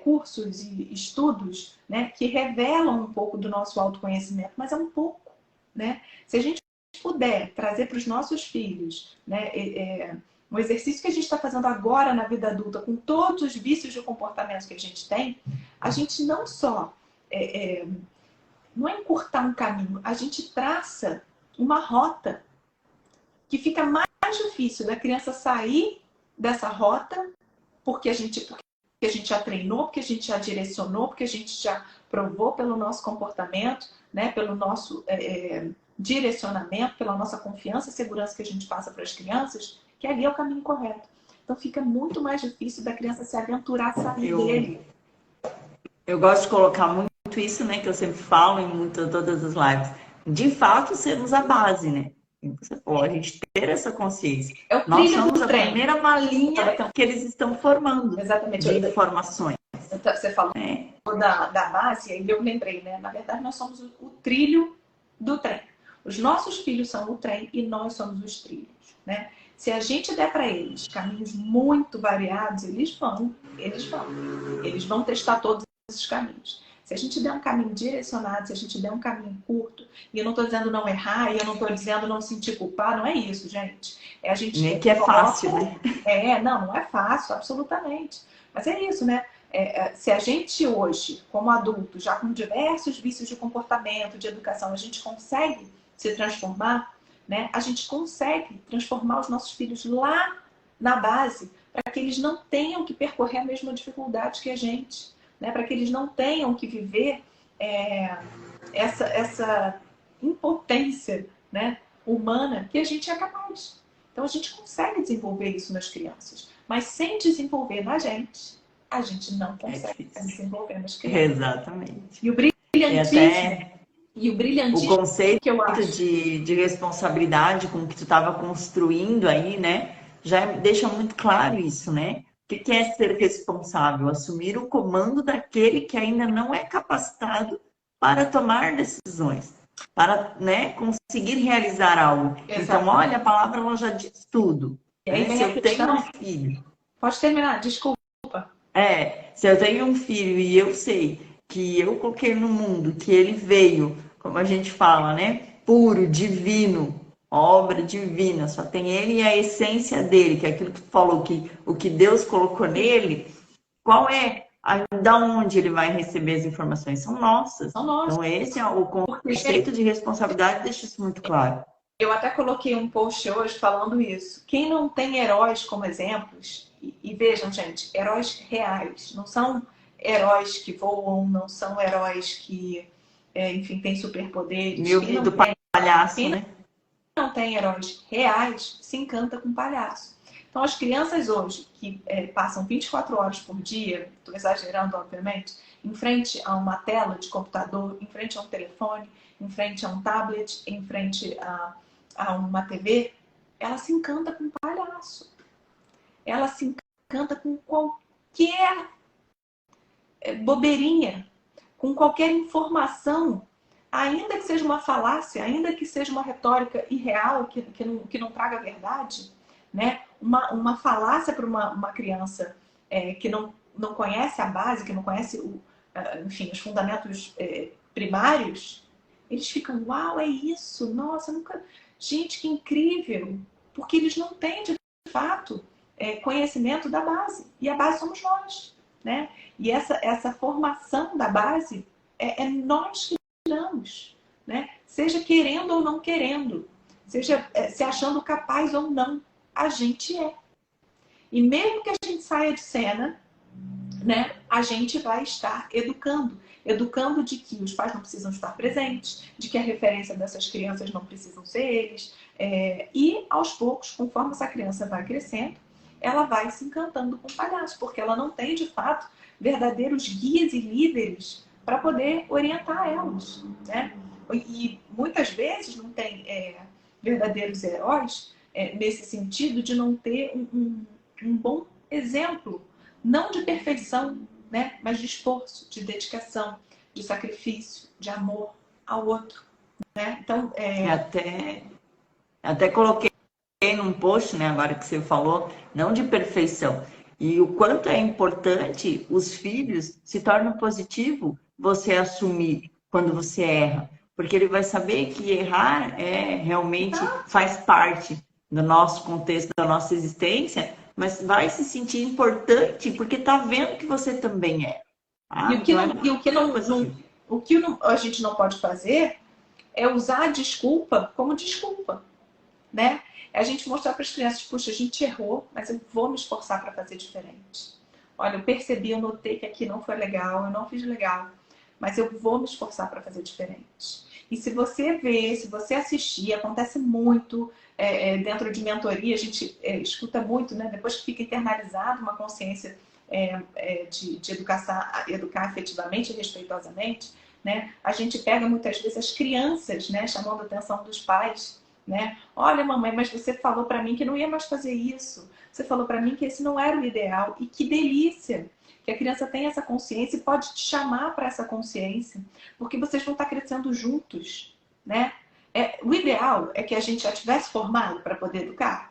cursos e estudos, né, que revelam um pouco do nosso autoconhecimento, mas é um pouco, né? Se a gente puder trazer para os nossos filhos, né, um exercício que a gente está fazendo agora na vida adulta, com todos os vícios de comportamento que a gente não só não é encurtar um caminho, a gente traça uma rota que fica mais difícil da criança sair dessa rota porque a gente já treinou, porque a gente já direcionou, porque a gente já provou pelo nosso comportamento, né, pelo nosso direcionamento, pela nossa confiança e segurança que a gente passa para as crianças, que ali é o caminho correto. Então fica muito mais difícil da criança se aventurar a sair dele. Eu gosto de colocar muito isso, né, que eu sempre falo em todas as lives. De fato, sermos a base, né? A gente ter essa consciência. Nós somos a primeira malinha que eles estão formando. Exatamente. De informações. Você falou da base, e eu lembrei, né? Na verdade, nós somos o trilho do trem. Os nossos filhos são o trem e nós somos os trilhos, né? Se a gente der para eles caminhos muito variados, eles vão testar todos esses caminhos. Se a gente der um caminho direcionado, se a gente der um caminho curto, e eu não estou dizendo não errar, e eu não estou dizendo não sentir culpado, não é isso, gente. É a gente nem que é fácil, né? Não é fácil, absolutamente. Mas é isso, né? Se a gente hoje, como adulto, já com diversos vícios de comportamento, de educação, a gente consegue se transformar, né? A gente consegue transformar os nossos filhos lá na base, para que eles não tenham que percorrer a mesma dificuldade que a gente, né? Para que eles não tenham que viver essa impotência, né, humana que a gente é capaz. Então a gente consegue desenvolver isso nas crianças, mas sem desenvolver na gente, a gente não consegue desenvolver nas crianças. Exatamente. E o brilhantismo, o conceito que eu acho de responsabilidade com o que tu estava construindo aí, né, já deixa muito claro isso, né? O que é ser responsável? Assumir o comando daquele que ainda não é capacitado para tomar decisões, para, né, conseguir realizar algo. Exatamente. Então, olha, a palavra ela já diz tudo. E aí, né? Se eu tenho um filho... Pode terminar, desculpa. Se eu tenho um filho e eu sei que eu coloquei no mundo, que ele veio, como a gente fala, né, puro, divino, obra divina, só tem ele e a essência dele, que é aquilo que tu falou, que o que Deus colocou nele, qual é, da onde ele vai receber as informações? São nossas. Então esse é o conceito de responsabilidade, deixa isso muito claro. Eu até coloquei um post hoje falando isso. Quem não tem heróis como exemplos, e vejam, gente, heróis reais, não são heróis que voam, não são heróis que, enfim, têm superpoderes. Meu do palhaço, né? Não tem heróis reais, se encanta com palhaço. Então, as crianças hoje, que passam 24 horas por dia, estou exagerando, obviamente, em frente a uma tela de computador, em frente a um telefone, em frente a um tablet, em frente a uma TV, ela se encanta com palhaço. Ela se encanta com qualquer bobeirinha, com qualquer informação, ainda que seja uma falácia, ainda que seja uma retórica irreal, que não traga verdade, né? Uma falácia para uma criança que não conhece a base, que não conhece enfim, os fundamentos primários, eles ficam, uau, é isso, nossa, nunca... Gente, que incrível! Porque eles não têm, de fato, conhecimento da base. E a base somos nós, né? E essa formação da base é nós que tiramos, né? Seja querendo ou não querendo, seja se achando capaz ou não, a gente é. E mesmo que a gente saia de cena, né, a gente vai estar educando de que os pais não precisam estar presentes, de que a referência dessas crianças não precisam ser eles, e aos poucos, conforme essa criança vai crescendo, ela vai se encantando com o palhaço, porque ela não tem de fato verdadeiros guias e líderes para poder orientar elas, né? E muitas vezes não tem verdadeiros heróis nesse sentido de não ter um bom exemplo, não de perfeição, né? Mas de esforço, de dedicação, de sacrifício, de amor ao outro, né? Então, até coloquei num post, né, agora que você falou, não de perfeição. E o quanto é importante os filhos se tornam positivo você assumir quando você erra. Porque ele vai saber que errar realmente faz parte do nosso contexto, da nossa existência, mas vai se sentir importante porque tá vendo que você também é. e o que Então não, e o que a gente não pode fazer é usar a desculpa como desculpa, né? É a gente mostrar para as crianças, puxa, a gente errou, mas eu vou me esforçar para fazer diferente. Olha, eu percebi, eu notei que aqui não foi legal, eu não fiz legal, mas eu vou me esforçar para fazer diferente. E se você ver, se você assistir, acontece muito dentro de mentoria, a gente escuta muito, né? Depois que fica internalizado uma consciência de educar efetivamente e respeitosamente, né? A gente pega muitas vezes as crianças, né? Chamando a atenção dos pais, né? Olha, mamãe, mas você falou para mim que não ia mais fazer isso. Você falou para mim que esse não era o ideal. E que delícia que a criança tem essa consciência e pode te chamar para essa consciência, porque vocês vão estar crescendo juntos, né? O ideal é que a gente já tivesse formado para poder educar?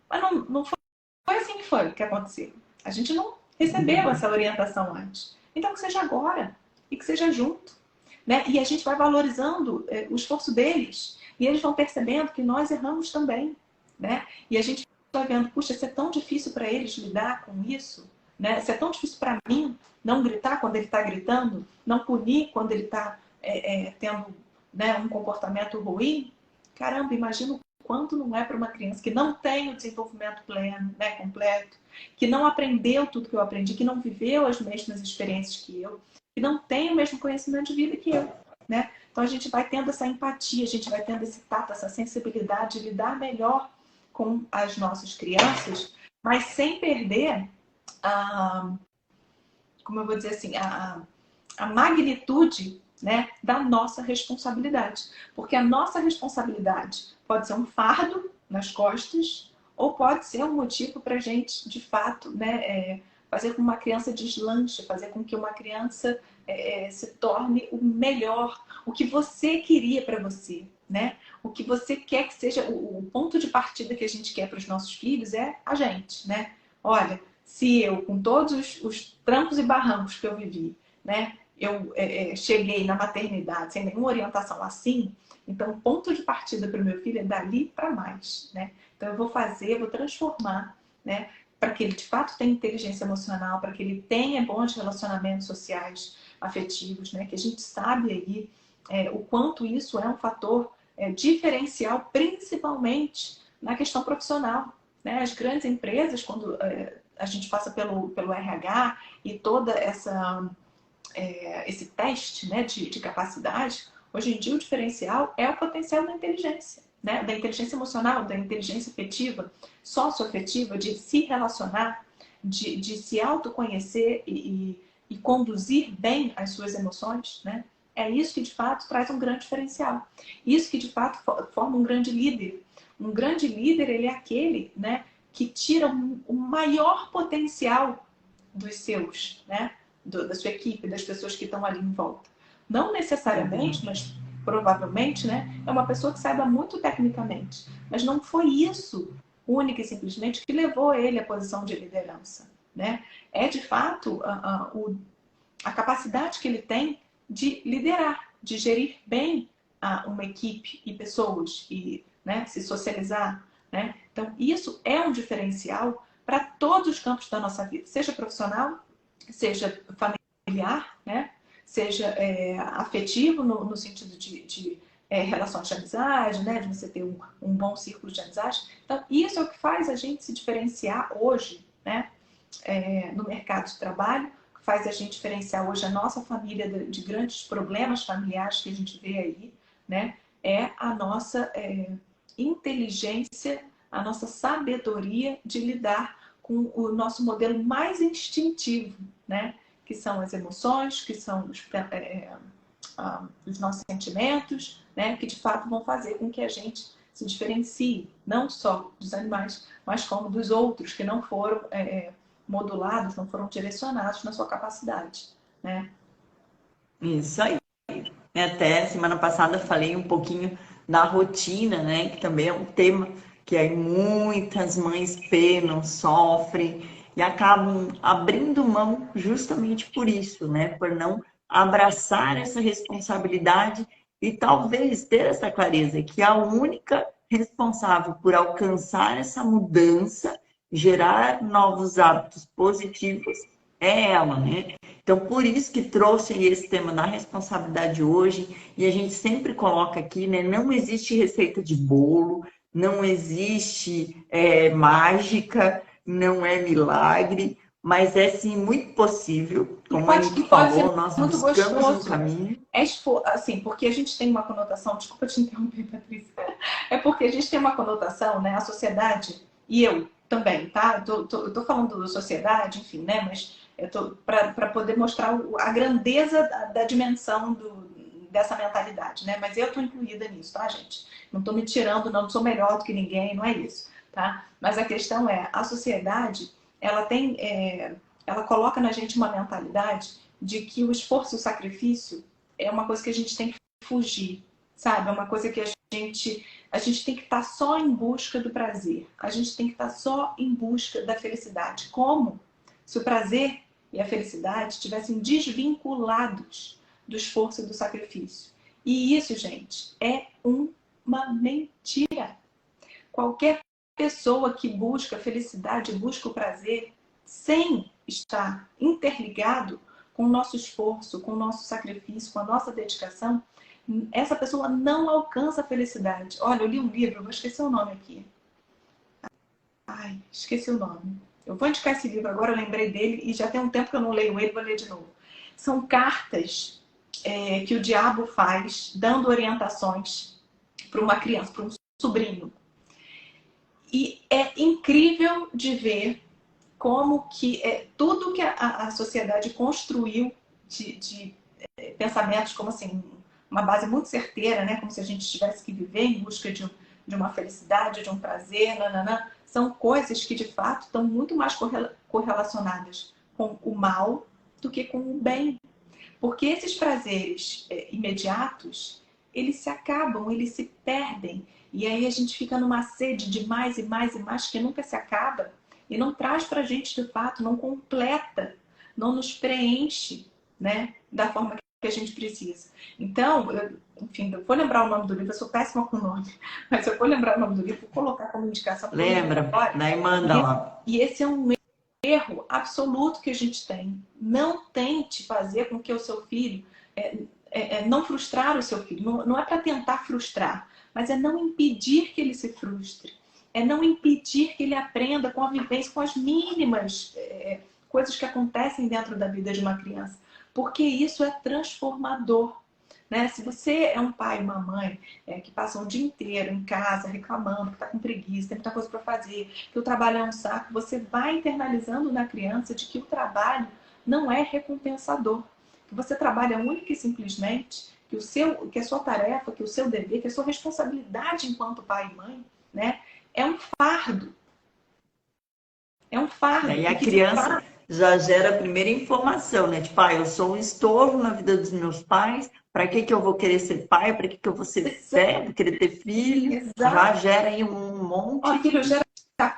Mas não foi assim que aconteceu. A gente não recebeu essa orientação antes. Então que seja agora e que seja junto, né? E a gente vai valorizando o esforço deles e eles vão percebendo que nós erramos também, né? E a gente vai vendo, puxa, isso é tão difícil para eles lidar com isso, né? Isso é tão difícil para mim não gritar quando ele está gritando, não punir quando ele está tendo, né, um comportamento ruim. Caramba, imagina o quanto não é para uma criança que não tem o desenvolvimento pleno, né, completo, que não aprendeu tudo que eu aprendi, que não viveu as mesmas experiências que eu, que não tem o mesmo conhecimento de vida que eu, né? Então a gente vai tendo essa empatia, a gente vai tendo esse tato, essa sensibilidade de lidar melhor com as nossas crianças, mas sem perder como eu vou dizer assim, a magnitude, né, da nossa responsabilidade. Porque a nossa responsabilidade pode ser um fardo nas costas ou pode ser um motivo para a gente, de fato, né, fazer com que uma criança deslanche, fazer com que uma criança se torne o melhor, o que você queria para você, né? O que você quer que seja o ponto de partida que a gente quer para os nossos filhos é a gente, né? Olha, se eu, com todos os trancos e barrancos que eu vivi, né, eu cheguei na maternidade sem nenhuma orientação assim, então o ponto de partida para o meu filho é dali para mais, né? Então eu vou fazer, vou transformar, né, para que ele de fato tenha inteligência emocional, para que ele tenha bons relacionamentos sociais, afetivos, né? Que a gente sabe aí o quanto isso é um fator diferencial, principalmente na questão profissional, né? As grandes empresas, quando a gente passa pelo RH e toda esse teste, né, de capacidade, hoje em dia o diferencial é o potencial da inteligência, né, da inteligência emocional, da inteligência afetiva, socioafetiva, de se relacionar, de se autoconhecer e conduzir bem as suas emoções, né? É isso que de fato traz um grande diferencial. Isso que de fato forma um grande líder. Um grande líder, ele é aquele, né, que tira o maior potencial dos seus, né? Da sua equipe, das pessoas que estão ali em volta. Não necessariamente, mas provavelmente, né? É uma pessoa que saiba muito tecnicamente. Mas não foi isso, única e simplesmente, que levou ele à posição de liderança, né? É, de fato, a capacidade que ele tem de liderar, de gerir bem uma equipe e pessoas, e, né, se socializar, né? Então, isso é um diferencial para todos os campos da nossa vida, seja profissional, seja familiar, né? Seja afetivo, no sentido de relações de amizade, né? De você ter um bom círculo de amizade. Então, isso é o que faz a gente se diferenciar hoje, né? No mercado de trabalho, que faz a gente diferenciar hoje a nossa família de grandes problemas familiares que a gente vê aí, né? É a nossa inteligência, a nossa sabedoria de lidar com o nosso modelo mais instintivo, né? Que são as emoções, que são os dos nossos sentimentos, né, que de fato vão fazer com que a gente se diferencie, não só dos animais, mas como dos outros que não foram modulados, não foram direcionados na sua capacidade, né? Isso aí. Até semana passada falei um pouquinho da rotina, né? Que também é um tema que aí muitas mães penam, sofrem e acabam abrindo mão justamente por isso, né? Por não abraçar essa responsabilidade e talvez ter essa clareza que a única responsável por alcançar essa mudança, gerar novos hábitos positivos, é ela, né? Então, por isso que trouxe esse tema da responsabilidade hoje, e a gente sempre coloca aqui, né? Não existe receita de bolo, não existe mágica, não é milagre, mas é sim muito possível, como a Anitta Pode ser falou, nós muito buscamos um gostoso. caminho. Assim, porque a gente tem uma conotação, desculpa te interromper, Patrícia, é porque a gente tem uma conotação, né? A sociedade, e eu também, tá? Eu tô falando da sociedade, enfim, né? Mas eu tô para poder mostrar a grandeza da dimensão dessa mentalidade, né? Mas eu tô incluída nisso, tá, gente? Não tô me tirando, não sou melhor do que ninguém, não é isso, tá? Mas a questão é, a sociedade, ela tem, ela coloca na gente uma mentalidade de que o esforço e o sacrifício é uma coisa que a gente tem que fugir, sabe? É uma coisa que a gente tem que estar só em busca do prazer. A gente tem que estar só em busca da felicidade. Como se o prazer e a felicidade estivessem desvinculados do esforço e do sacrifício. E isso, gente, é uma mentira. Qualquer pessoa que busca a felicidade, busca o prazer, sem estar interligado com o nosso esforço, com o nosso sacrifício, com a nossa dedicação, essa pessoa não alcança a felicidade. Olha, eu li um livro, vou esquecer o nome aqui. Ai, esqueci o nome. Eu vou indicar esse livro agora, eu lembrei dele e já tem um tempo que eu não leio ele, vou ler de novo. São cartas que o diabo faz, dando orientações para uma criança, para um sobrinho. E é incrível de ver como que tudo que a sociedade construiu de pensamentos como assim, uma base muito certeira, né? Como se a gente tivesse que viver em busca de uma felicidade, de um prazer, nananã. São coisas que de fato estão muito mais correlacionadas com o mal do que com o bem. Porque esses prazeres imediatos, eles se acabam, eles se perdem. E aí a gente fica numa sede de mais e mais e mais que nunca se acaba e não traz pra gente de fato, não completa, não nos preenche, né, da forma que a gente precisa. Então, enfim, eu vou lembrar o nome do livro, eu sou péssima com o nome, mas eu vou lembrar o nome do livro, vou colocar como indicação. Lembra? Daí manda lá. E esse é um erro absoluto que a gente tem. Não tente fazer com que o seu filho não frustrar o seu filho. Não é para tentar frustrar, mas é não impedir que ele se frustre. É não impedir que ele aprenda com a vivência, com as mínimas coisas que acontecem dentro da vida de uma criança. Porque isso é transformador. Né? Se você é um pai e uma mãe que passam o dia inteiro em casa reclamando, que está com preguiça, tem muita coisa para fazer, que o trabalho é um saco, você vai internalizando na criança de que o trabalho não é recompensador. Que você trabalha única e simplesmente, que a sua tarefa, que o seu dever, que a sua responsabilidade enquanto pai e mãe, né, é um fardo. É um fardo. E a criança já gera a primeira informação, né? Tipo, eu sou um estorvo na vida dos meus pais, para que eu vou querer ser pai? Para que eu vou ser vou querer ter filho? Exato. Já gera aí um monte. O filho gera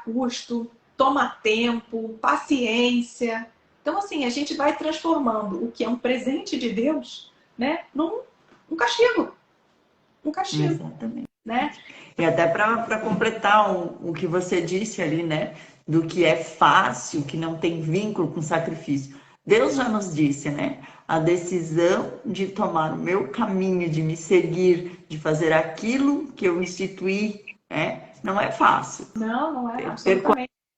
custo, toma tempo, paciência. Então, assim, a gente vai transformando o que é um presente de Deus, né, num castigo. Um castigo. Exatamente. Né? E até para completar o que você disse ali, né? Do que é fácil, que não tem vínculo com sacrifício. Deus já nos disse, né? A decisão de tomar o meu caminho, de me seguir, de fazer aquilo que eu instituí, né? Não é fácil. Não é. Ter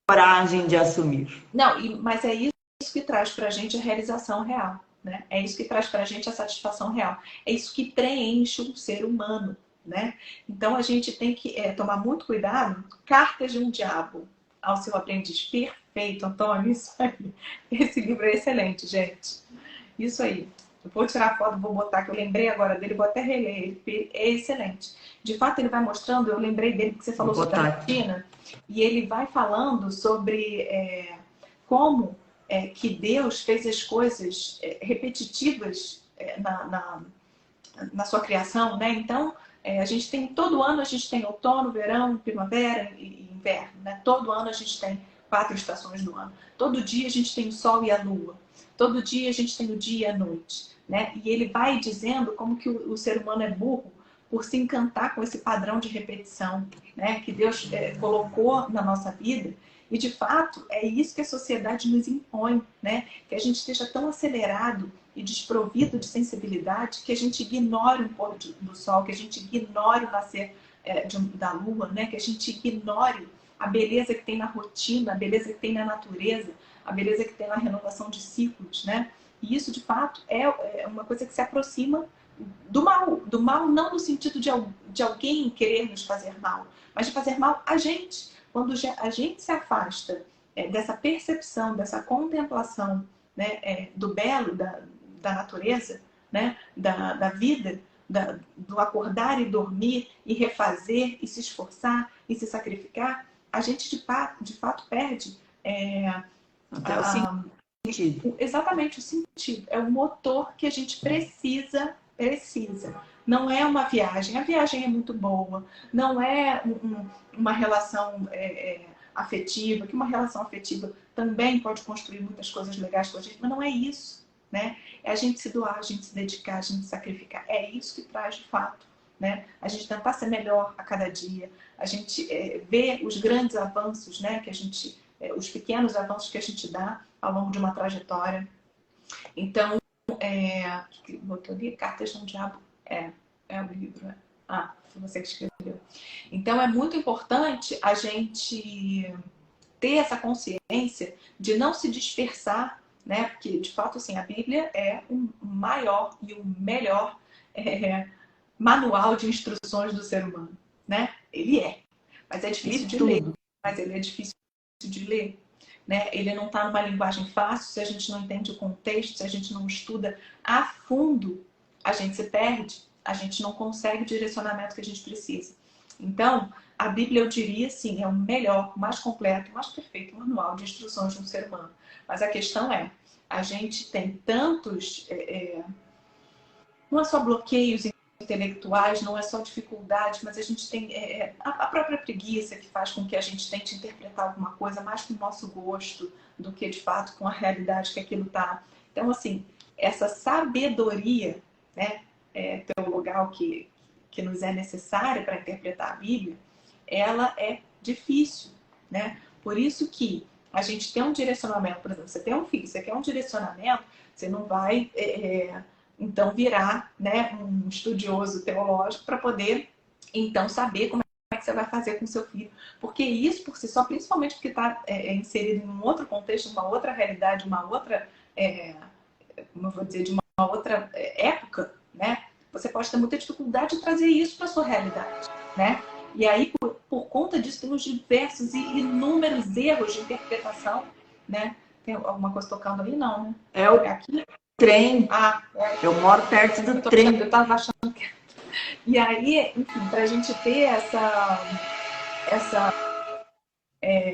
coragem de assumir. Não, mas é isso que traz para a gente a realização real. Né? É isso que traz para a gente a satisfação real. É isso que preenche o ser humano. Né? Então a gente tem que tomar muito cuidado. Cartas de um Diabo ao Seu Aprendiz. Perfeito, Antônio, isso aí. Esse livro é excelente, gente. Isso aí. Eu vou tirar foto, vou botar, que eu lembrei agora dele, vou até reler ele, porque é excelente. De fato, ele vai mostrando, eu lembrei dele que você falou sobre a rotina, e ele vai falando sobre como que Deus fez as coisas repetitivas na sua criação, né? Então, a gente tem, todo ano a gente tem outono, verão, primavera e inverno, né? Todo ano a gente tem 4 estações do ano. Todo dia a gente tem o sol e a lua. Todo dia a gente tem o dia e a noite, né? E ele vai dizendo como que o ser humano é burro por se encantar com esse padrão de repetição, né? Que Deus colocou na nossa vida. E, de fato, é isso que a sociedade nos impõe, né? Que a gente esteja tão acelerado e desprovido de sensibilidade que a gente ignore o pôr do sol, que a gente ignore o nascer da lua, né? Que a gente ignore a beleza que tem na rotina, a beleza que tem na natureza, a beleza que tem na renovação de ciclos, né? E isso, de fato, é uma coisa que se aproxima do mal não no sentido de alguém querer nos fazer mal, mas de fazer mal a gente. Quando a gente se afasta dessa percepção, dessa contemplação, né, do belo da natureza, né, da vida, do acordar e dormir, e refazer, e se esforçar, e se sacrificar, a gente de fato perde até o sentido. Exatamente o sentido. É o motor que a gente precisa. Não é uma viagem. A viagem é muito boa. Não é uma relação afetiva, que uma relação afetiva também pode construir muitas coisas legais com a gente, mas não é isso, né? É a gente se doar, a gente se dedicar, a gente se sacrificar. É isso que traz de fato, né? A gente tentar ser melhor a cada dia, a gente ver os grandes avanços, né? Que a gente, os pequenos avanços que a gente dá ao longo de uma trajetória. Então, botou ali, Cartas de um Diabo, é o livro, né? Foi você que escreveu. Então, é muito importante a gente ter essa consciência de não se dispersar, né? Porque, de fato, assim, a Bíblia é o maior e o melhor manual de instruções do ser humano, né? Ele é. Mas é difícil de ler. Mas ele é difícil de ler. Né? Ele não está numa linguagem fácil, se a gente não entende o contexto, se a gente não estuda a fundo, a gente se perde, a gente não consegue o direcionamento que a gente precisa. Então, a Bíblia, eu diria, sim, é o melhor, mais completo, mais perfeito manual de instruções de um ser humano. Mas a questão é, a gente tem tantos, não é só bloqueios intelectuais, não é só dificuldade, mas a gente tem a própria preguiça que faz com que a gente tente interpretar alguma coisa mais com o nosso gosto do que, de fato, com a realidade que aquilo está. Então, assim, essa sabedoria, né, teologal que nos é necessária para interpretar a Bíblia, ela é difícil, né? Por isso que a gente tem um direcionamento, por exemplo, você tem um filho, você quer um direcionamento, você não vai... então virar, né, um estudioso teológico para poder então saber como é que você vai fazer com o seu filho. Porque isso por si só, principalmente porque está inserido em um outro contexto, uma outra realidade, uma outra, como eu vou dizer, de uma outra época, né? Você pode ter muita dificuldade de trazer isso para a sua realidade, né? E aí, por conta disso, temos diversos e inúmeros erros de interpretação, né? Tem alguma coisa tocando aí? Não, né? É o aqui. Trem. Eu moro perto do trem. Eu tava achando que... E aí, enfim, pra gente ter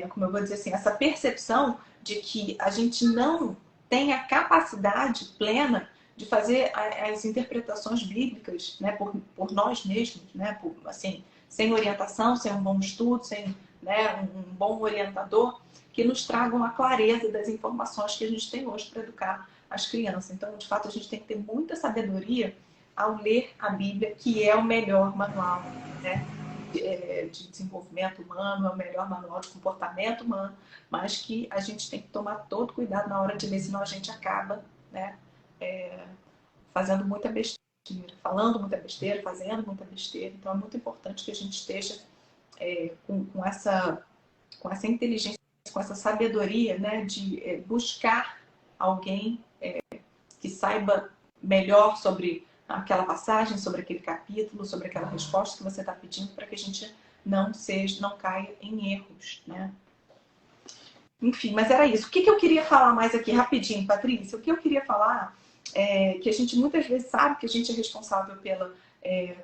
como eu vou dizer assim, essa percepção de que a gente não tem a capacidade plena de fazer as interpretações bíblicas, né, por nós mesmos, né, assim, sem orientação, sem um bom estudo, sem, né, um bom orientador, que nos tragam a clareza das informações que a gente tem hoje para educar as crianças. Então, de fato, a gente tem que ter muita sabedoria ao ler a Bíblia, que é o melhor manual, né, de desenvolvimento humano, é o melhor manual de comportamento humano, mas que a gente tem que tomar todo cuidado na hora de ler, senão a gente acaba, né, fazendo muita besteira, falando muita besteira, fazendo muita besteira. Então, é muito importante que a gente esteja com essa inteligência, com essa sabedoria, né, de buscar alguém que saiba melhor sobre aquela passagem, sobre aquele capítulo, sobre aquela resposta que você está pedindo, para que a gente não caia em erros, né? Enfim, mas era isso. O que eu queria falar mais aqui, rapidinho, Patrícia? O que eu queria falar que a gente muitas vezes sabe que a gente é responsável pela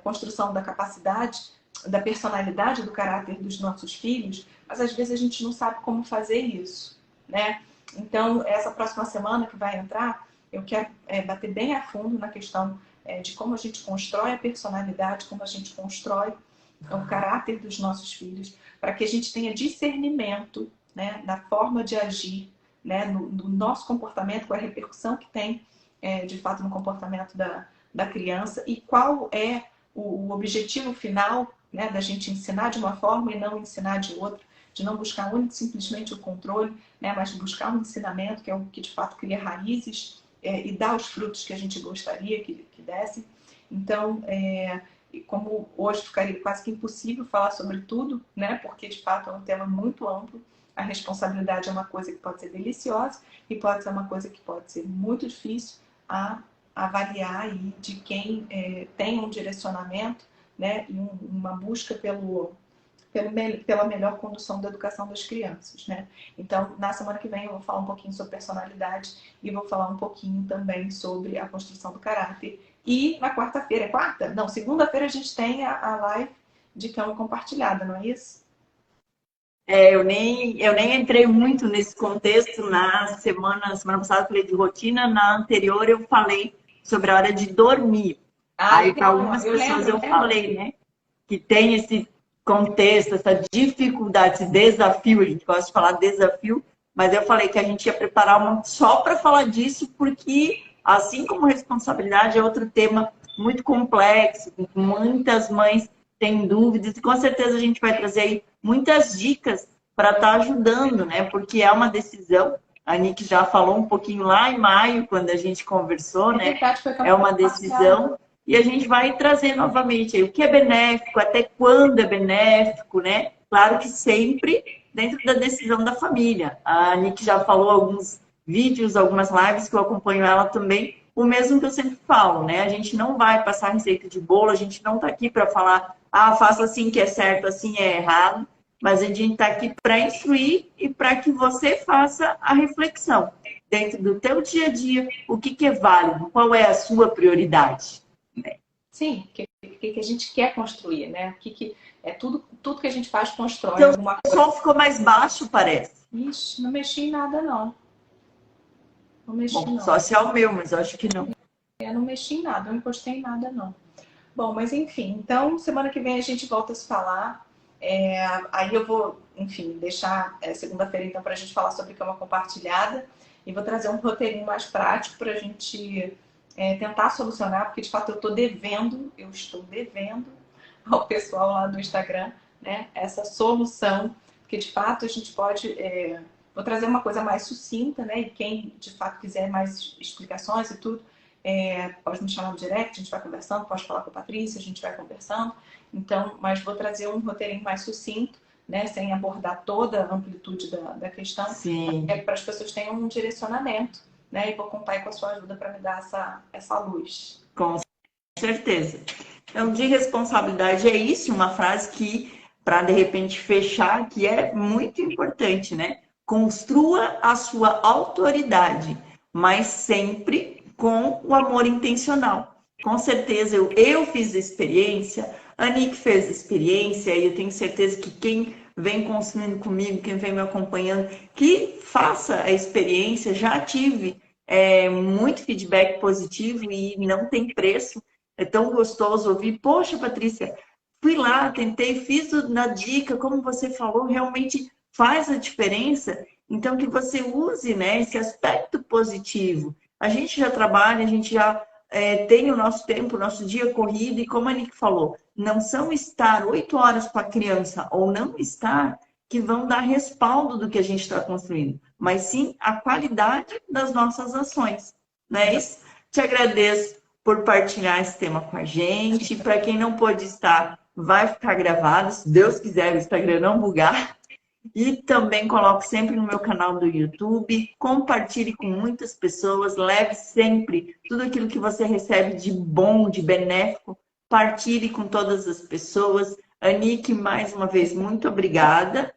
construção da capacidade, da personalidade, do caráter dos nossos filhos, mas às vezes a gente não sabe como fazer isso, né? Então, essa próxima semana que vai entrar, eu quero bater bem a fundo na questão de como a gente constrói a personalidade, como a gente constrói o caráter dos nossos filhos, para que a gente tenha discernimento, né, na forma de agir, né, no nosso comportamento, com a repercussão que tem, de fato, no comportamento da criança e qual é o objetivo final, né, da gente ensinar de uma forma e não ensinar de outra, de não buscar simplesmente o controle, né, mas buscar um ensinamento que é o que de fato cria raízes e dá os frutos que a gente gostaria que desse. Então, como hoje ficaria quase que impossível falar sobre tudo, né, porque de fato é um tema muito amplo, a responsabilidade é uma coisa que pode ser deliciosa e pode ser uma coisa que pode ser muito difícil a avaliar aí de quem tem um direcionamento, né, e uma busca pela melhor condução da educação das crianças, né? Então, na semana que vem eu vou falar um pouquinho sobre personalidade e vou falar um pouquinho também sobre a construção do caráter. E na quarta-feira, é quarta? Não, segunda-feira a gente tem a live de cama compartilhada, não é isso? Eu nem entrei muito nesse contexto na semana passada eu falei de rotina, na anterior eu falei sobre a hora de dormir. Aí para algumas pessoas eu falei, né, que tem esse contexto, essa dificuldade, esse desafio, a gente gosta de falar desafio, mas eu falei que a gente ia preparar uma só para falar disso, porque assim como responsabilidade é outro tema muito complexo, muitas mães têm dúvidas, e com certeza a gente vai trazer aí muitas dicas para estar ajudando, né? Porque é uma decisão. A Nick já falou um pouquinho lá em maio, quando a gente conversou, né? É uma decisão. E a gente vai trazer novamente aí o que é benéfico, até quando é benéfico, né? Claro que sempre dentro da decisão da família. A Nick já falou alguns vídeos, algumas lives que eu acompanho ela também, o mesmo que eu sempre falo, né? A gente não vai passar receita de bolo, a gente não está aqui para falar, faça assim que é certo, assim é errado, mas a gente está aqui para instruir e para que você faça a reflexão dentro do teu dia a dia, o que é válido, qual é a sua prioridade. Sim, o que a gente quer construir, né? Que é tudo que a gente faz constrói então, alguma coisa. O som ficou mais baixo, parece. Ixi, não mexi em nada, não. Não mexi, não. Só se é o meu, mas eu acho que não. Eu não mexi em nada, não encostei em nada, não. Bom, mas enfim, então semana que vem a gente volta a se falar. Aí eu vou, enfim, deixar segunda-feira então para a gente falar sobre cama compartilhada e vou trazer um roteirinho mais prático para a gente tentar solucionar, porque de fato eu estou devendo ao pessoal lá do Instagram, né, essa solução, porque de fato a gente pode. Vou trazer uma coisa mais sucinta, né? E quem de fato quiser mais explicações e tudo, pode me chamar no direct, a gente vai conversando, pode falar com a Patrícia, a gente vai conversando. Então, mas vou trazer um roteirinho mais sucinto, né? Sem abordar toda a amplitude da questão, para as pessoas tenham um direcionamento, né? E vou contar aí com a sua ajuda para me dar essa luz. Com certeza. Então, de responsabilidade é isso, uma frase que, para de repente fechar, que é muito importante, né? Construa a sua autoridade, mas sempre com o amor intencional. Com certeza, eu fiz a experiência, a Nick fez a experiência, e eu tenho certeza que quem vem construindo comigo, quem vem me acompanhando, que faça a experiência, já tive muito feedback positivo e não tem preço. É tão gostoso ouvir, poxa, Patrícia, fui lá, tentei, fiz na dica, como você falou, realmente faz a diferença. Então, que você use, né, esse aspecto positivo. A gente já trabalha, a gente já tem o nosso tempo, o nosso dia corrido, e como a Nick falou, não são estar 8 horas com a criança ou não estar que vão dar respaldo do que a gente está construindo, mas sim a qualidade das nossas ações. Não é isso? Te agradeço por partilhar esse tema com a gente. Para quem não pôde estar, vai ficar gravado, se Deus quiser, o Instagram não bugar. E também coloco sempre no meu canal do YouTube. Compartilhe com muitas pessoas. Leve sempre tudo aquilo que você recebe de bom, de benéfico. Partilhe com todas as pessoas. Anique, mais uma vez, muito obrigada.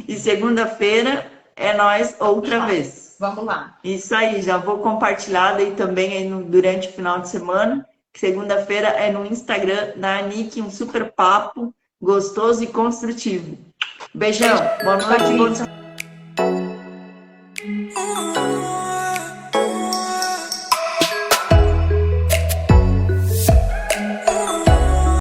E segunda-feira é nós outra vez. Vamos lá. Isso aí, já vou compartilhar aí também aí durante o final de semana. Segunda-feira é no Instagram da Anique, um super papo gostoso e construtivo. Beijão, boa noite, bom